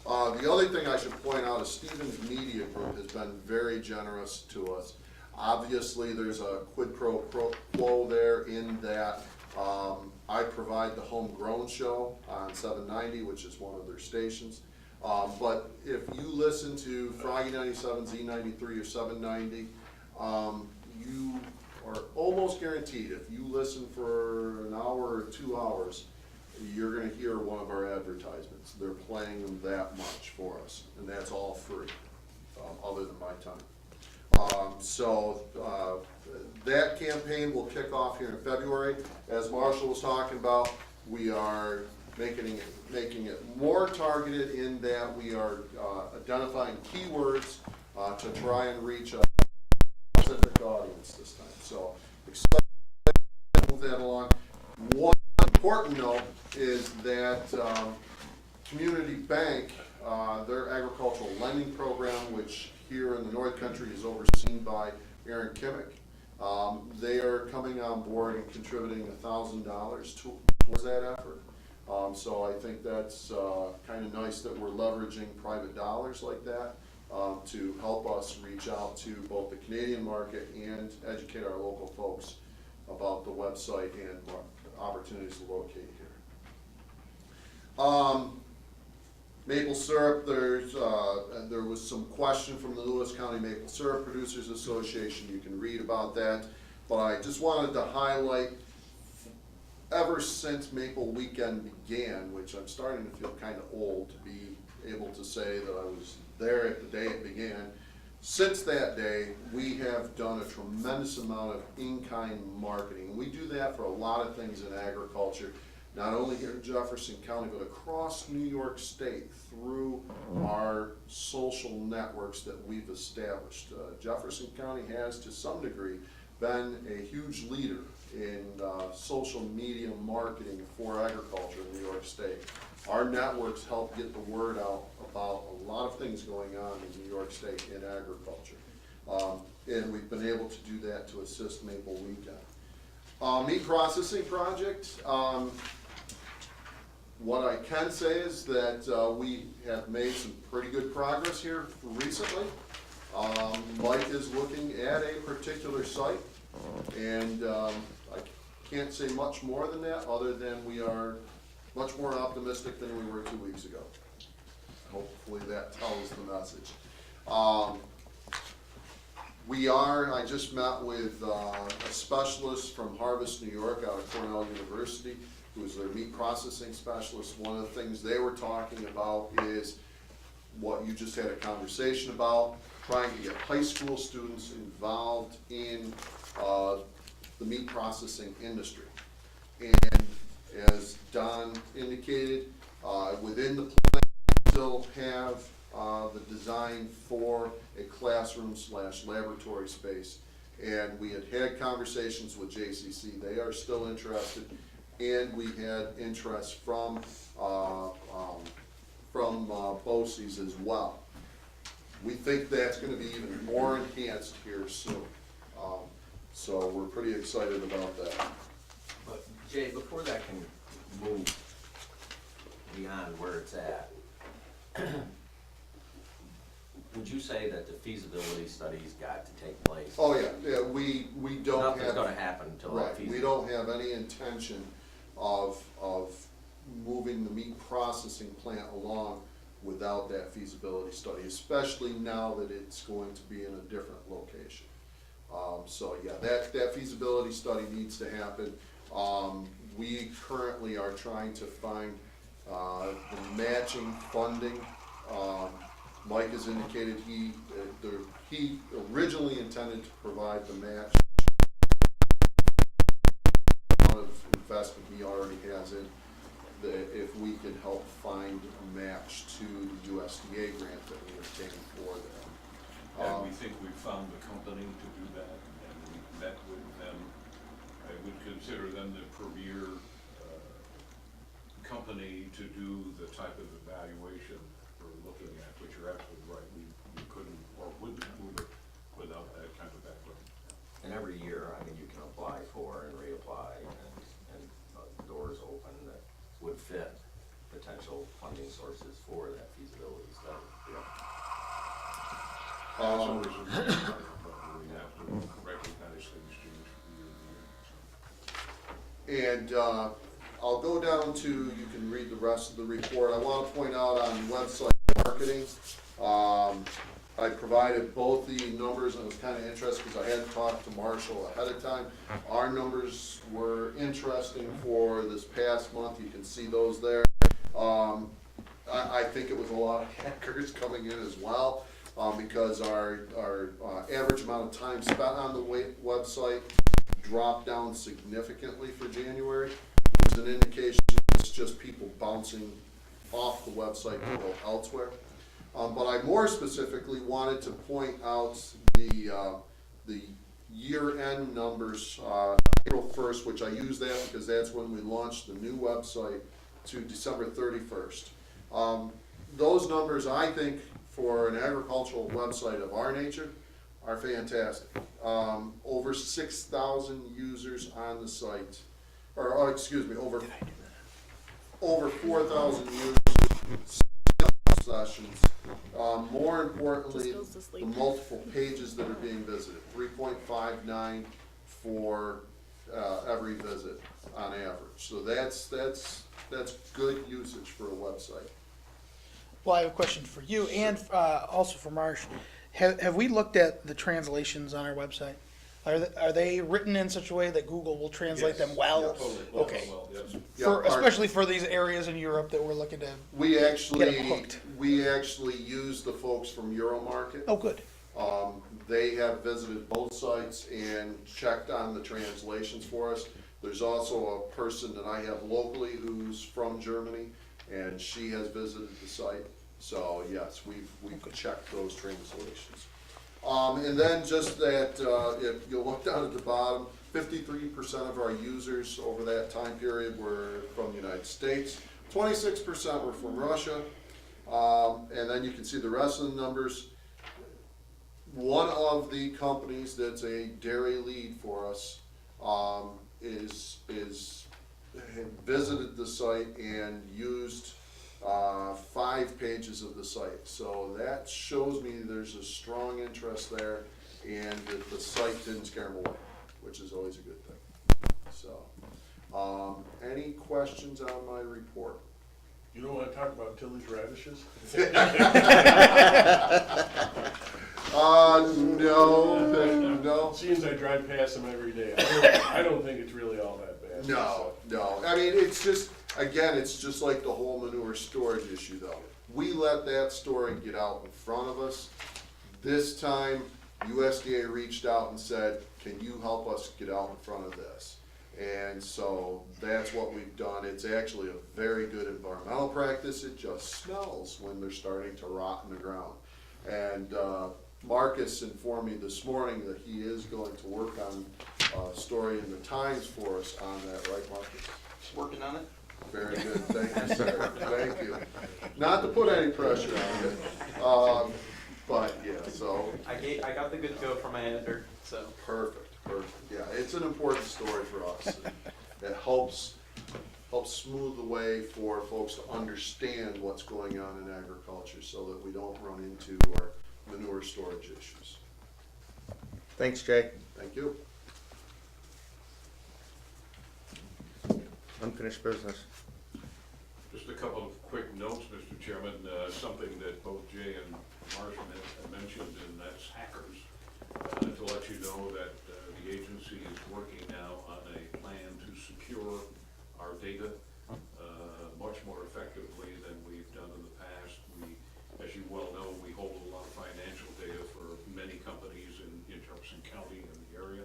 The other thing I should point out is Stevens Media Group has been very generous to us. Obviously, there's a quid pro quo there in that I provide the Homegrown Show on 790, which is one of their stations. But if you listen to Froggy 97, Z93, or 790, you are almost guaranteed, if you listen for an hour or 2 hours, you're going to hear one of our advertisements. They're playing them that much for us, and that's all free, other than my time. So that campaign will kick off here in February. As Marshall was talking about, we are making it more targeted in that we are identifying keywords to try and reach a specific audience this time. So excited to move that along. One important note is that Community Bank, their agricultural lending program, which here in the North Country is overseen by Aaron Kimmick, they are coming on board and contributing $1,000 towards that effort. So I think that's kind of nice that we're leveraging private dollars like that to help us reach out to both the Canadian market and educate our local folks about the website and opportunities to locate here. Maple syrup, there was some question from the Lewis County Maple Syrup Producers Association. You can read about that, but I just wanted to highlight, ever since Maple Weekend began, which I'm starting to feel kind of old to be able to say that I was there at the day it began, since that day, we have done a tremendous amount of in-kind marketing. We do that for a lot of things in agriculture, not only here in Jefferson County, but across New York State through our social networks that we've established. Jefferson County has, to some degree, been a huge leader in social media marketing for agriculture in New York State. Our networks help get the word out about a lot of things going on in New York State in agriculture. And we've been able to do that to assist Maple Weekend. Meat processing project. What I can say is that we have made some pretty good progress here recently. Mike is looking at a particular site, and I can't say much more than that, other than we are much more optimistic than we were 2 weeks ago. Hopefully that tells the message. I just met with a specialist from Harvest, New York, out of Cornell University, who is their meat processing specialist. One of the things they were talking about is what you just had a conversation about, trying to get high school students involved in the meat processing industry. And as Don indicated, within the plan, we still have the design for a classroom/laboratory space. And we had conversations with JCC. They are still interested, and we had interest from BOCES as well. We think that's going to be even more enhanced here soon. So we're pretty excited about that. Jay, before that can move beyond where it's at, would you say that the feasibility study's got to take place? Oh, yeah, we don't have. Nothing's gonna happen until that Right, we feasibility. don't have any intention of moving the meat processing plant along without that feasibility study, especially now that it's going to be in a different location. So, yeah, that feasibility study needs to happen. We currently are trying to find, the matching funding. Mike has indicated he originally intended to provide the match amount of investment he already has in, if we can help find a match to the USDA grant that we obtained for that. And we think we've found the company to do that, and we met with them. I would consider them the premier company to do the type of evaluation we're looking at, which you're absolutely right. We couldn't or wouldn't move it without that kind of background. And every year, I mean, you can apply for and reapply, and doors open that would fit potential funding sources for that feasibility study. That's always a good thing, but we have to recognize things change from year to year. And I'll go down to, you can read the rest of the report. I want to point out on website marketing, I provided both the numbers, and I was kind of interested because I hadn't talked to Marshall ahead of time. Our numbers were interesting for this past month. You can see those there. I think it was a lot of hackers coming in as well, because our average amount of time spent on the website dropped down significantly for January. There's an indication it's just people bouncing off the website to go elsewhere. But I more specifically wanted to point out the year-end numbers, April 1st, which I use that because that's when we launched the new website, to December 31st. Those numbers, I think, for an agricultural website of our nature, are fantastic. Over 6,000 users on the site, or excuse me, over 4,000 users, sessions. More importantly, the multiple pages that are being visited, 3.59 for every visit on average. So that's good usage for a website. Well, I have a question for you and also for Marsh. Have we looked at the translations on our website? Are they written in such a way that Google will translate them well? Yes. Totally. Okay. Well, yes. Especially for these areas in Europe that we're looking to We get them actually hooked. use the folks from Euromarket. Oh, good. They have visited both sites and checked on the translations for us. There's also a person that I have locally who's from Germany, and she has visited the site. So yes, we've checked those translations. And then just that, if you look down at the bottom, 53% of our users over that time period were from the United States. 26% were from Russia. And then you can see the rest of the numbers. One of the companies that's a dairy lead for us visited the site and used 5 pages of the site. So that shows me there's a strong interest there, and that the site didn't scare them away, which is always a good thing. So, any questions on my report? You don't wanna talk about Tilly's radishes? No. Seems I drive past them every day. I don't think it's really all that bad. No. I mean, it's just, again, it's just like the whole manure storage issue though. We let that story get out in front of us. This time, USDA reached out and said, can you help us get out in front of this? And so that's what we've done. It's actually a very good environmental practice. It just smells when they're starting to rot in the ground. And Marcus informed me this morning that he is going to work on a story in the Times for us on that, right, Marcus? Working on it. Very good, thank you, sir, thank you. Not to put any pressure on you, but yeah, so. I got the good go from my editor, so. Perfect, yeah, it's an important story for us. it helps smooth the way for folks to understand what's going on in agriculture so that we don't run into our manure storage issues. Thanks, Jay. Thank you. Unfinished business. Just a couple of quick notes, Mr. Chairman, something that both Jay and Marshall had mentioned, and that's hackers. To let you know that the agency is working now on a plan to secure our data much more effectively than we've done in the past. We, as you well know, we hold a lot of financial data for many companies in Jefferson County and the area,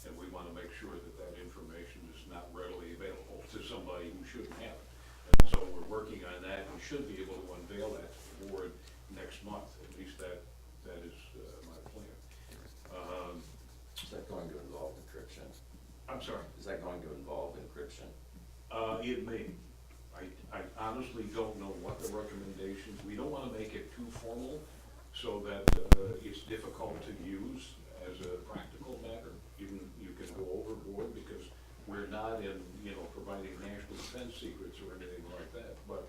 and we want to make sure that that information is not readily available to somebody who shouldn't have it. And so we're working on that. We should be able to unveil that to the board next month. At least that is my plan. Is that going to involve encryption? I'm sorry? Is that going to involve encryption? It may. I honestly don't know what the recommendations, we don't want to make it too formal so that it's difficult to use as a practical matter. You can go overboard because we're not in, providing national defense secrets or anything like that. But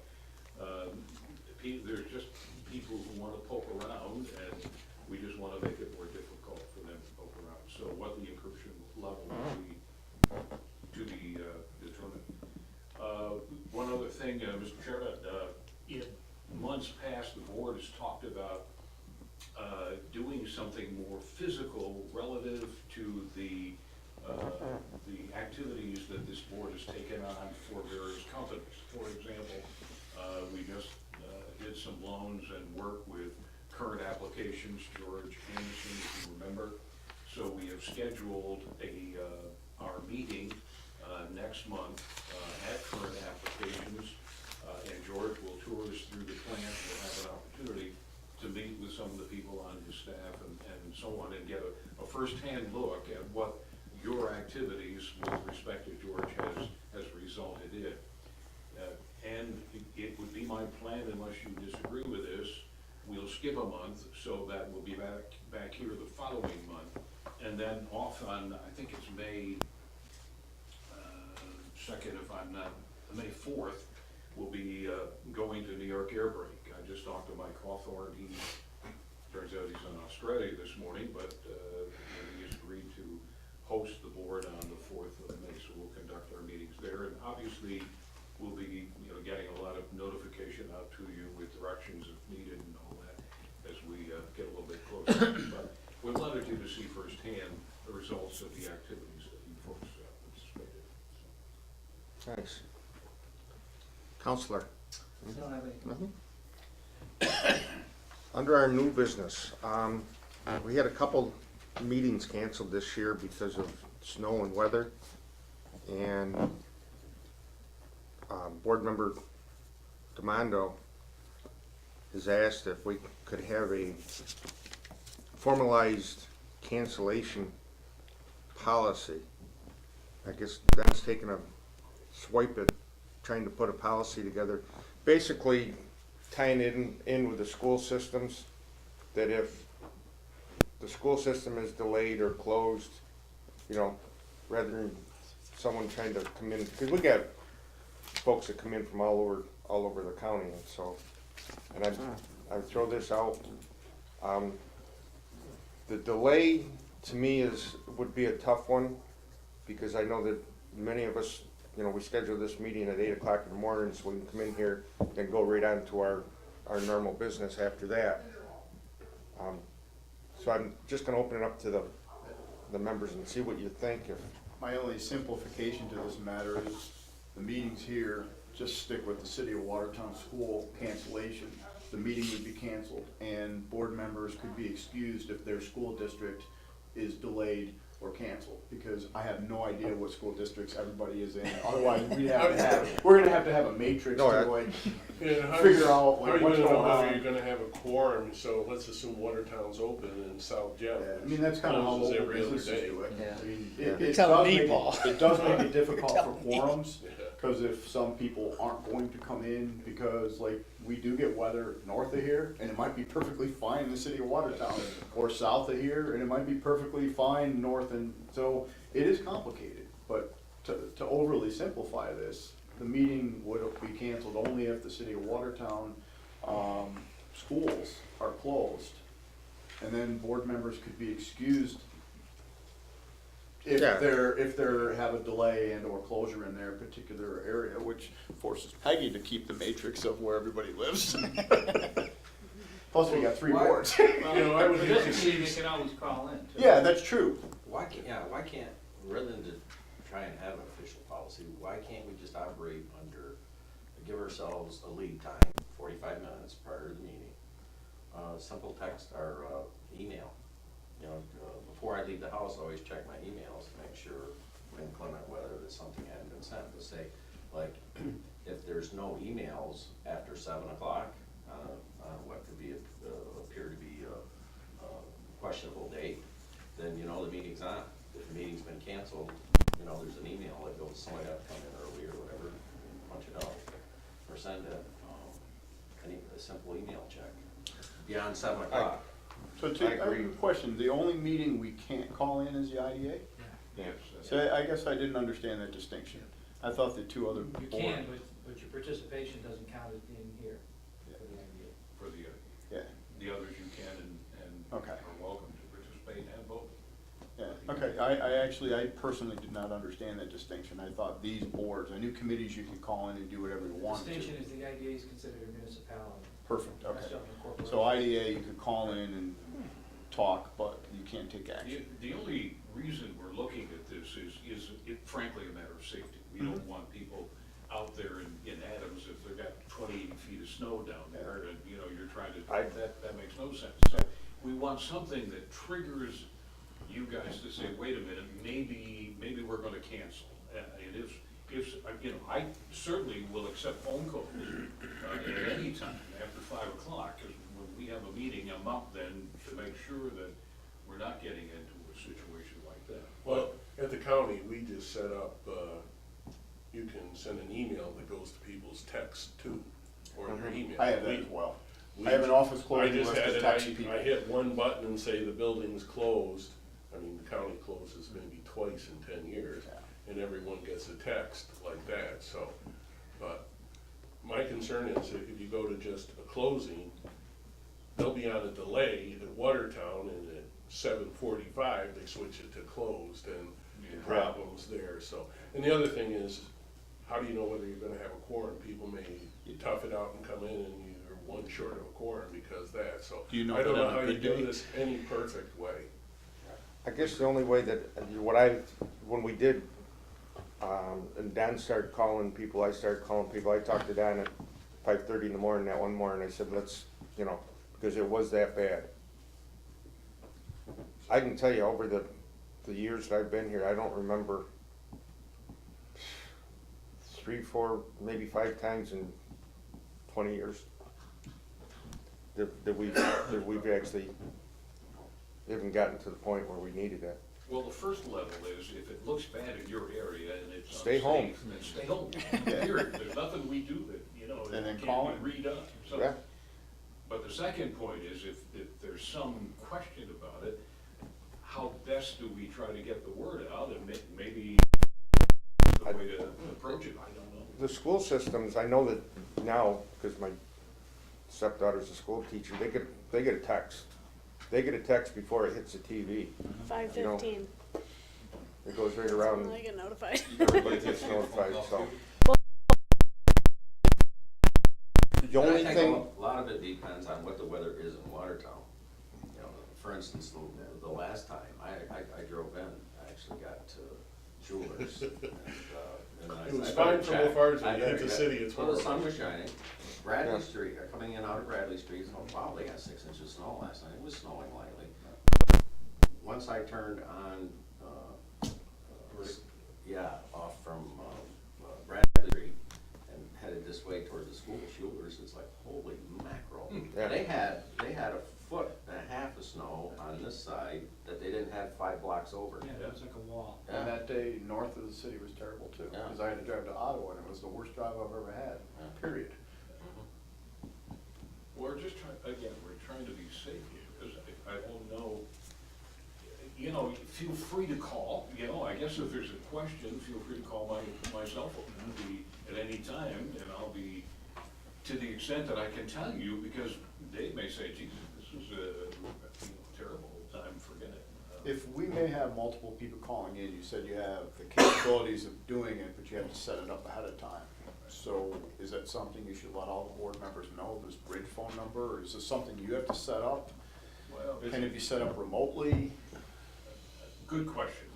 there's just people who want to poke around, and we just want to make it more difficult for them to poke around. So what the encryption level will be to be determined. One other thing, Mr. Chairman, in months past, the board has talked about doing something more physical relative to the activities that this board has taken on for various companies. For example, we just did some loans and work with Current Applications, George Anderson, if you remember. So we have scheduled our meeting next month at Current Applications, and George will tour us through the plant. We'll have an opportunity to meet with some of the people on his staff and so on, and get a first-hand look at what your activities with respect to George has resulted in. And it would be my plan, unless you disagree with this, we'll skip a month so that we'll be back here the following month, and then off on, I think it's May 2nd, if I'm not, May 4th, we'll be going to New York Air Break. I just talked to Mike Hawthorne. He turns out he's in Australia this morning, but he's agreed to host the board on the 4th of May, so we'll conduct our meetings there. And obviously, we'll be getting a lot of notification out to you with directions if needed and all that as we get a little bit closer. But we wanted you to see firsthand the results of the activities that you folks participated in. Nice. Counselor? I don't have any. Nothing? Under our new business, we had a couple meetings canceled this year because of snow and weather. And board member Demondo has asked if we could have a formalized cancellation policy. I guess Ben's taking a swipe at trying to put a policy together, basically tying it in with the school systems, that if the school system is delayed or closed, rather than someone trying to come in, because we got folks that come in from all over the county, and so, and I throw this out. The delay to me would be a tough one, because I know that many of us, we schedule this meeting at 8 o'clock in the morning, so we can come in here and go right on to our normal business after that. So I'm just gonna open it up to the members and see what you think. My only simplification to this matter is the meetings here, just stick with the City of Watertown School cancellation. The meeting would be canceled, and board members could be excused if their school district is delayed or canceled, because I have no idea what school districts everybody is in. Otherwise, we're gonna have to have a matrix to figure out what's going on. You're gonna have a quorum, so let's assume Watertown's open and South Jeff. I mean, that's kind of how closes local every other businesses day. do it. Yeah. I mean, You're it telling me, does Paul. it does make it difficult for Telling me. quorums, because if some people aren't going to come in, because like, we do get weather north of here, and it might be perfectly fine in the City of Watertown, or south of here, and it might be perfectly fine north, and so it is complicated, but to overly simplify this, the meeting would be canceled only if the city of Watertown, schools are closed. And then board members could be excused if Yeah. if they're have a delay and or closure in their particular area, which forces Peggy to keep the matrix of where everybody lives. Plus, we got 3 boards. know, I would For hate to this see- meeting, they can always call in, too. Yeah, that's true. Why can't, rather than to try and have an official policy, why can't we just operate under, give ourselves a lead time, 45 minutes prior to the meeting? Simple text or email. You know, before I leave the house, I always check my emails to make sure in inclement weather that something hadn't been sent. To say, like, if there's no emails after 7 o'clock, what could be appear to be a questionable date, then you know the meeting's on. If the meeting's been canceled, you know there's an email that goes, somebody had to come in early or whatever, punch it out, or send a simple email check beyond 7 o'clock. So I I have agree. a question, the only meeting we can't call in is the IDA? Yes. So I guess I didn't understand that distinction. I thought the 2 other You boards. can, but your participation doesn't count as being here for the idea. For the, Yeah, the others you can and Okay. are welcome to participate and vote. yeah, okay, I personally did not understand that distinction. I thought these boards, I knew committees you could call in and do whatever you wanted to. Distinction is the IDA is considered a municipality. Perfect, okay. Restaurant and corporation. So IDA, you could call in and talk, but you can't take action. The only reason we're looking at this is frankly a matter of safety. We don't want people out there in Adams if they've got 20 feet of snow down there and, you know, you're trying to, that makes no sense. So we want something that triggers you guys to say, wait a minute, maybe we're gonna cancel. And if, you know, I certainly will accept phone calls at any time after 5 o'clock, because when we have a meeting, I'm up then to make sure that we're not getting into a situation like that. Well, at the county, we just set up, you can send an email that goes to people's texts too, or their email. I have that as well. I have an office closing list of text people. I hit one button and say the building's closed. I mean, the county closes maybe twice in 10 years, and everyone gets a text like that, so. But my concern is that if you go to just a closing, they'll be on a delay at Watertown, and at 7:45, they switch it to closed, and problems there, so. And the other thing is, how do you know whether you're gonna have a quorum? People may tough it out and come in and you're one short of a quorum because that, so. Do you know I don't that know on a how you good do day? this any perfect way. I guess the only way that, when we did, and Dan started calling people, I started calling people, I talked to Dan at 5:30 in the morning that one morning, I said, let's, you know, because it was that bad. I can tell you, over the years that I've been here, I don't remember 3, 4, maybe 5 times in 20 years that we've actually haven't gotten to the point where we needed it. Well, the first level is if it looks bad in your area and it's Stay home. unsafe, then stay home. Period. There's nothing we do that, you know, And then that call can't be redone. So, Yeah. but the second point is if there's some question about it, how best do we try to get the word out, and maybe the way to approach it, I don't know. The school systems, I know that now, because my stepdaughter's a school teacher, they get a text. They get a text before it hits the TV. 5:15. It goes right around, I get notified. everybody gets notified, so. The And I only think thing, a lot of it depends on what the weather is in Watertown. You know, for instance, the last time I drove in, I actually got to Jewelers. And I It was I better fine from check. Lafarge, when I you hit better the check. city, it's Well, the horrible. sun was shining. Bradley Yeah. Street, coming in out of Bradley Street, oh wow, they got 6 inches of snow last night. It was snowing lightly. Once I turned on, off from Bradley Street and headed this way toward the school, Schuler's, it's like, holy mackerel. Yeah. They had a foot and a half of snow on this side that they didn't have 5 blocks over. Yeah, it was like a wall. And that day, north of the city was terrible too, Yeah. because I had to drive to Ottawa, and it was the worst drive I've ever had, Yeah. period. We're just we're trying to be safe here, because I don't know, you know, feel free to call, you know, I guess if there's a question, feel free to call my cell phone. It'll be at any time, and I'll be, to the extent that I can tell you, because Dave may say, Jesus, this is a terrible time, forget it. If we may have multiple people calling in, you said you have the capabilities of doing it, but you have to set it up ahead of time. So is that something you should let all the board members know, this bridge phone number, or is this something you have to set up? Well, Can it be set up remotely? good question.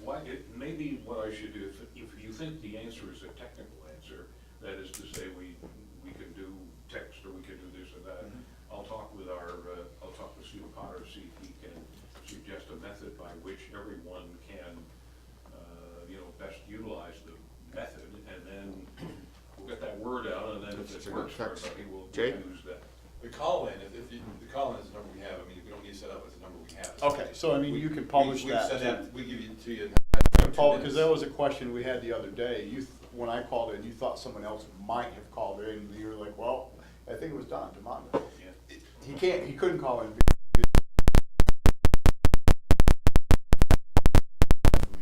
Maybe what I should do, if you think the answer is a technical answer, that is to say we can do text or we can do this or that, I'll talk with Steve Potter, see if he can suggest a method by which everyone can, best utilize the method, and then we'll get that word out, and then if it works for everybody, we'll Jay? use that. The call-in, the call-in is the number we have, I mean, we don't need to set up as the number we have. Okay, so I mean, you can publish We that. send that, we give it to you. Because that was a question we had the other day. When I called in, you thought someone else might have called in, and you were like, well, I think it was Don Demanda. Yeah. He couldn't call in from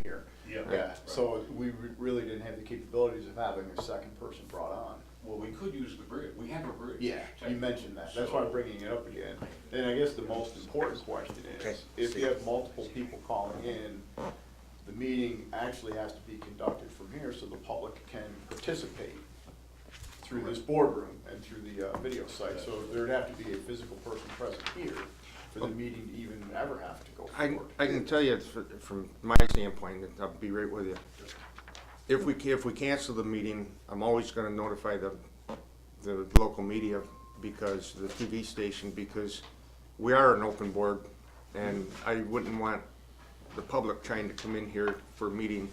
here. Yeah. Yeah, Right. so we really didn't have the capabilities of having a second person brought on. Well, we could use the bridge. We have a bridge. Yeah, you mentioned that. That's why I'm bringing it up again. And I guess the most important question is, if you have multiple people calling in, the meeting actually has to be conducted from here so the public can participate through this boardroom and through the video site. So there'd have to be a physical person present here for the meeting to even ever have to go forward. I can tell you from my standpoint, and I'll be right with you. If we cancel the meeting, I'm always gonna notify the local media, because the TV station, because we are an open board, and I wouldn't want the public trying to come in here for a meeting.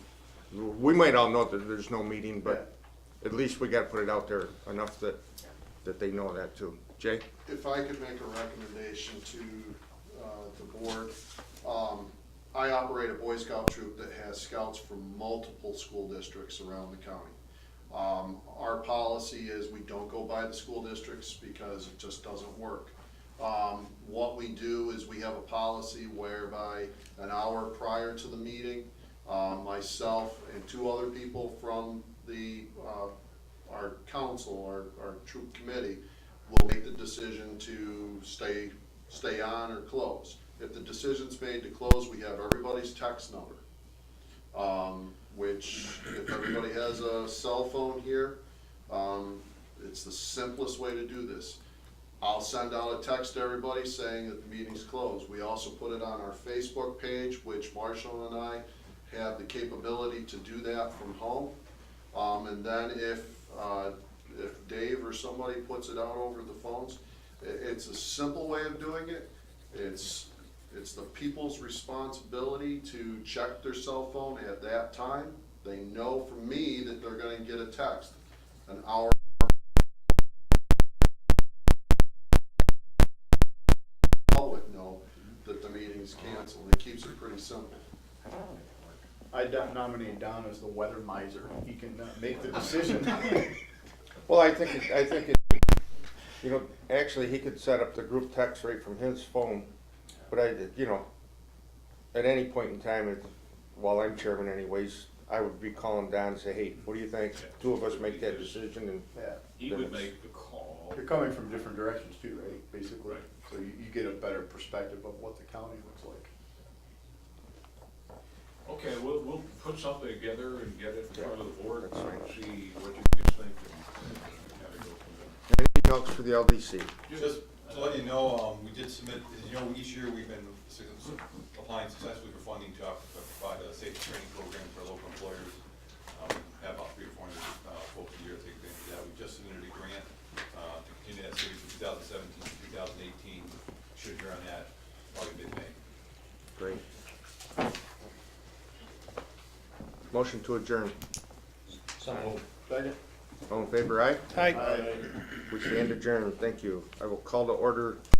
We might all know that there's no meeting, but at least we gotta put it out there enough that they know that too. Jay? If I could make a recommendation to the board, I operate a Boy Scout troop that has scouts from multiple school districts around the county. Our policy is we don't go by the school districts because it just doesn't work. What we do is we have a policy whereby an hour prior to the meeting, myself and two other people from our council, our troop committee, will make the decision to stay on or close. If the decision's made to close, we have everybody's text number, which if everybody has a cell phone here, it's the simplest way to do this. I'll send out a text to everybody saying that the meeting's closed. We also put it on our Facebook page, which Marshall and I have the capability to do that from home. And then if Dave or somebody puts it out over the phones, it's a simple way of doing it. It's the people's responsibility to check their cell phone at that time. They know from me that they're gonna get a text an hour. Public know that the meeting's canceled. It keeps it pretty simple. I nominate Don as the weather miser. He can make the decision. Well, I think actually he could set up the group text right from his phone, but at any point in time, while I'm chairman anyways, I would be calling Don and say, hey, what do you think? Two of us make that decision, and Yeah. He would make the call. You're coming from different directions too, right, basically? Right. So you get a better perspective of what the county looks like. Okay, we'll put something together and get it in front of the board, That's fine. see what you guys think, and kind of go from there. anything else for the LDC? Just to let you know, we did submit, as you know, each year we've been applying successfully for funding to provide a safety training program for local employers. We have about 300 or 400 folks a year take advantage of that. We just submitted a grant to continue that series from 2017 to 2018. Should hear on that probably mid-May. Great. Motion to adjourn. Second? All in favor, aye? Hi. We stand adjourned. Thank you. I will call to order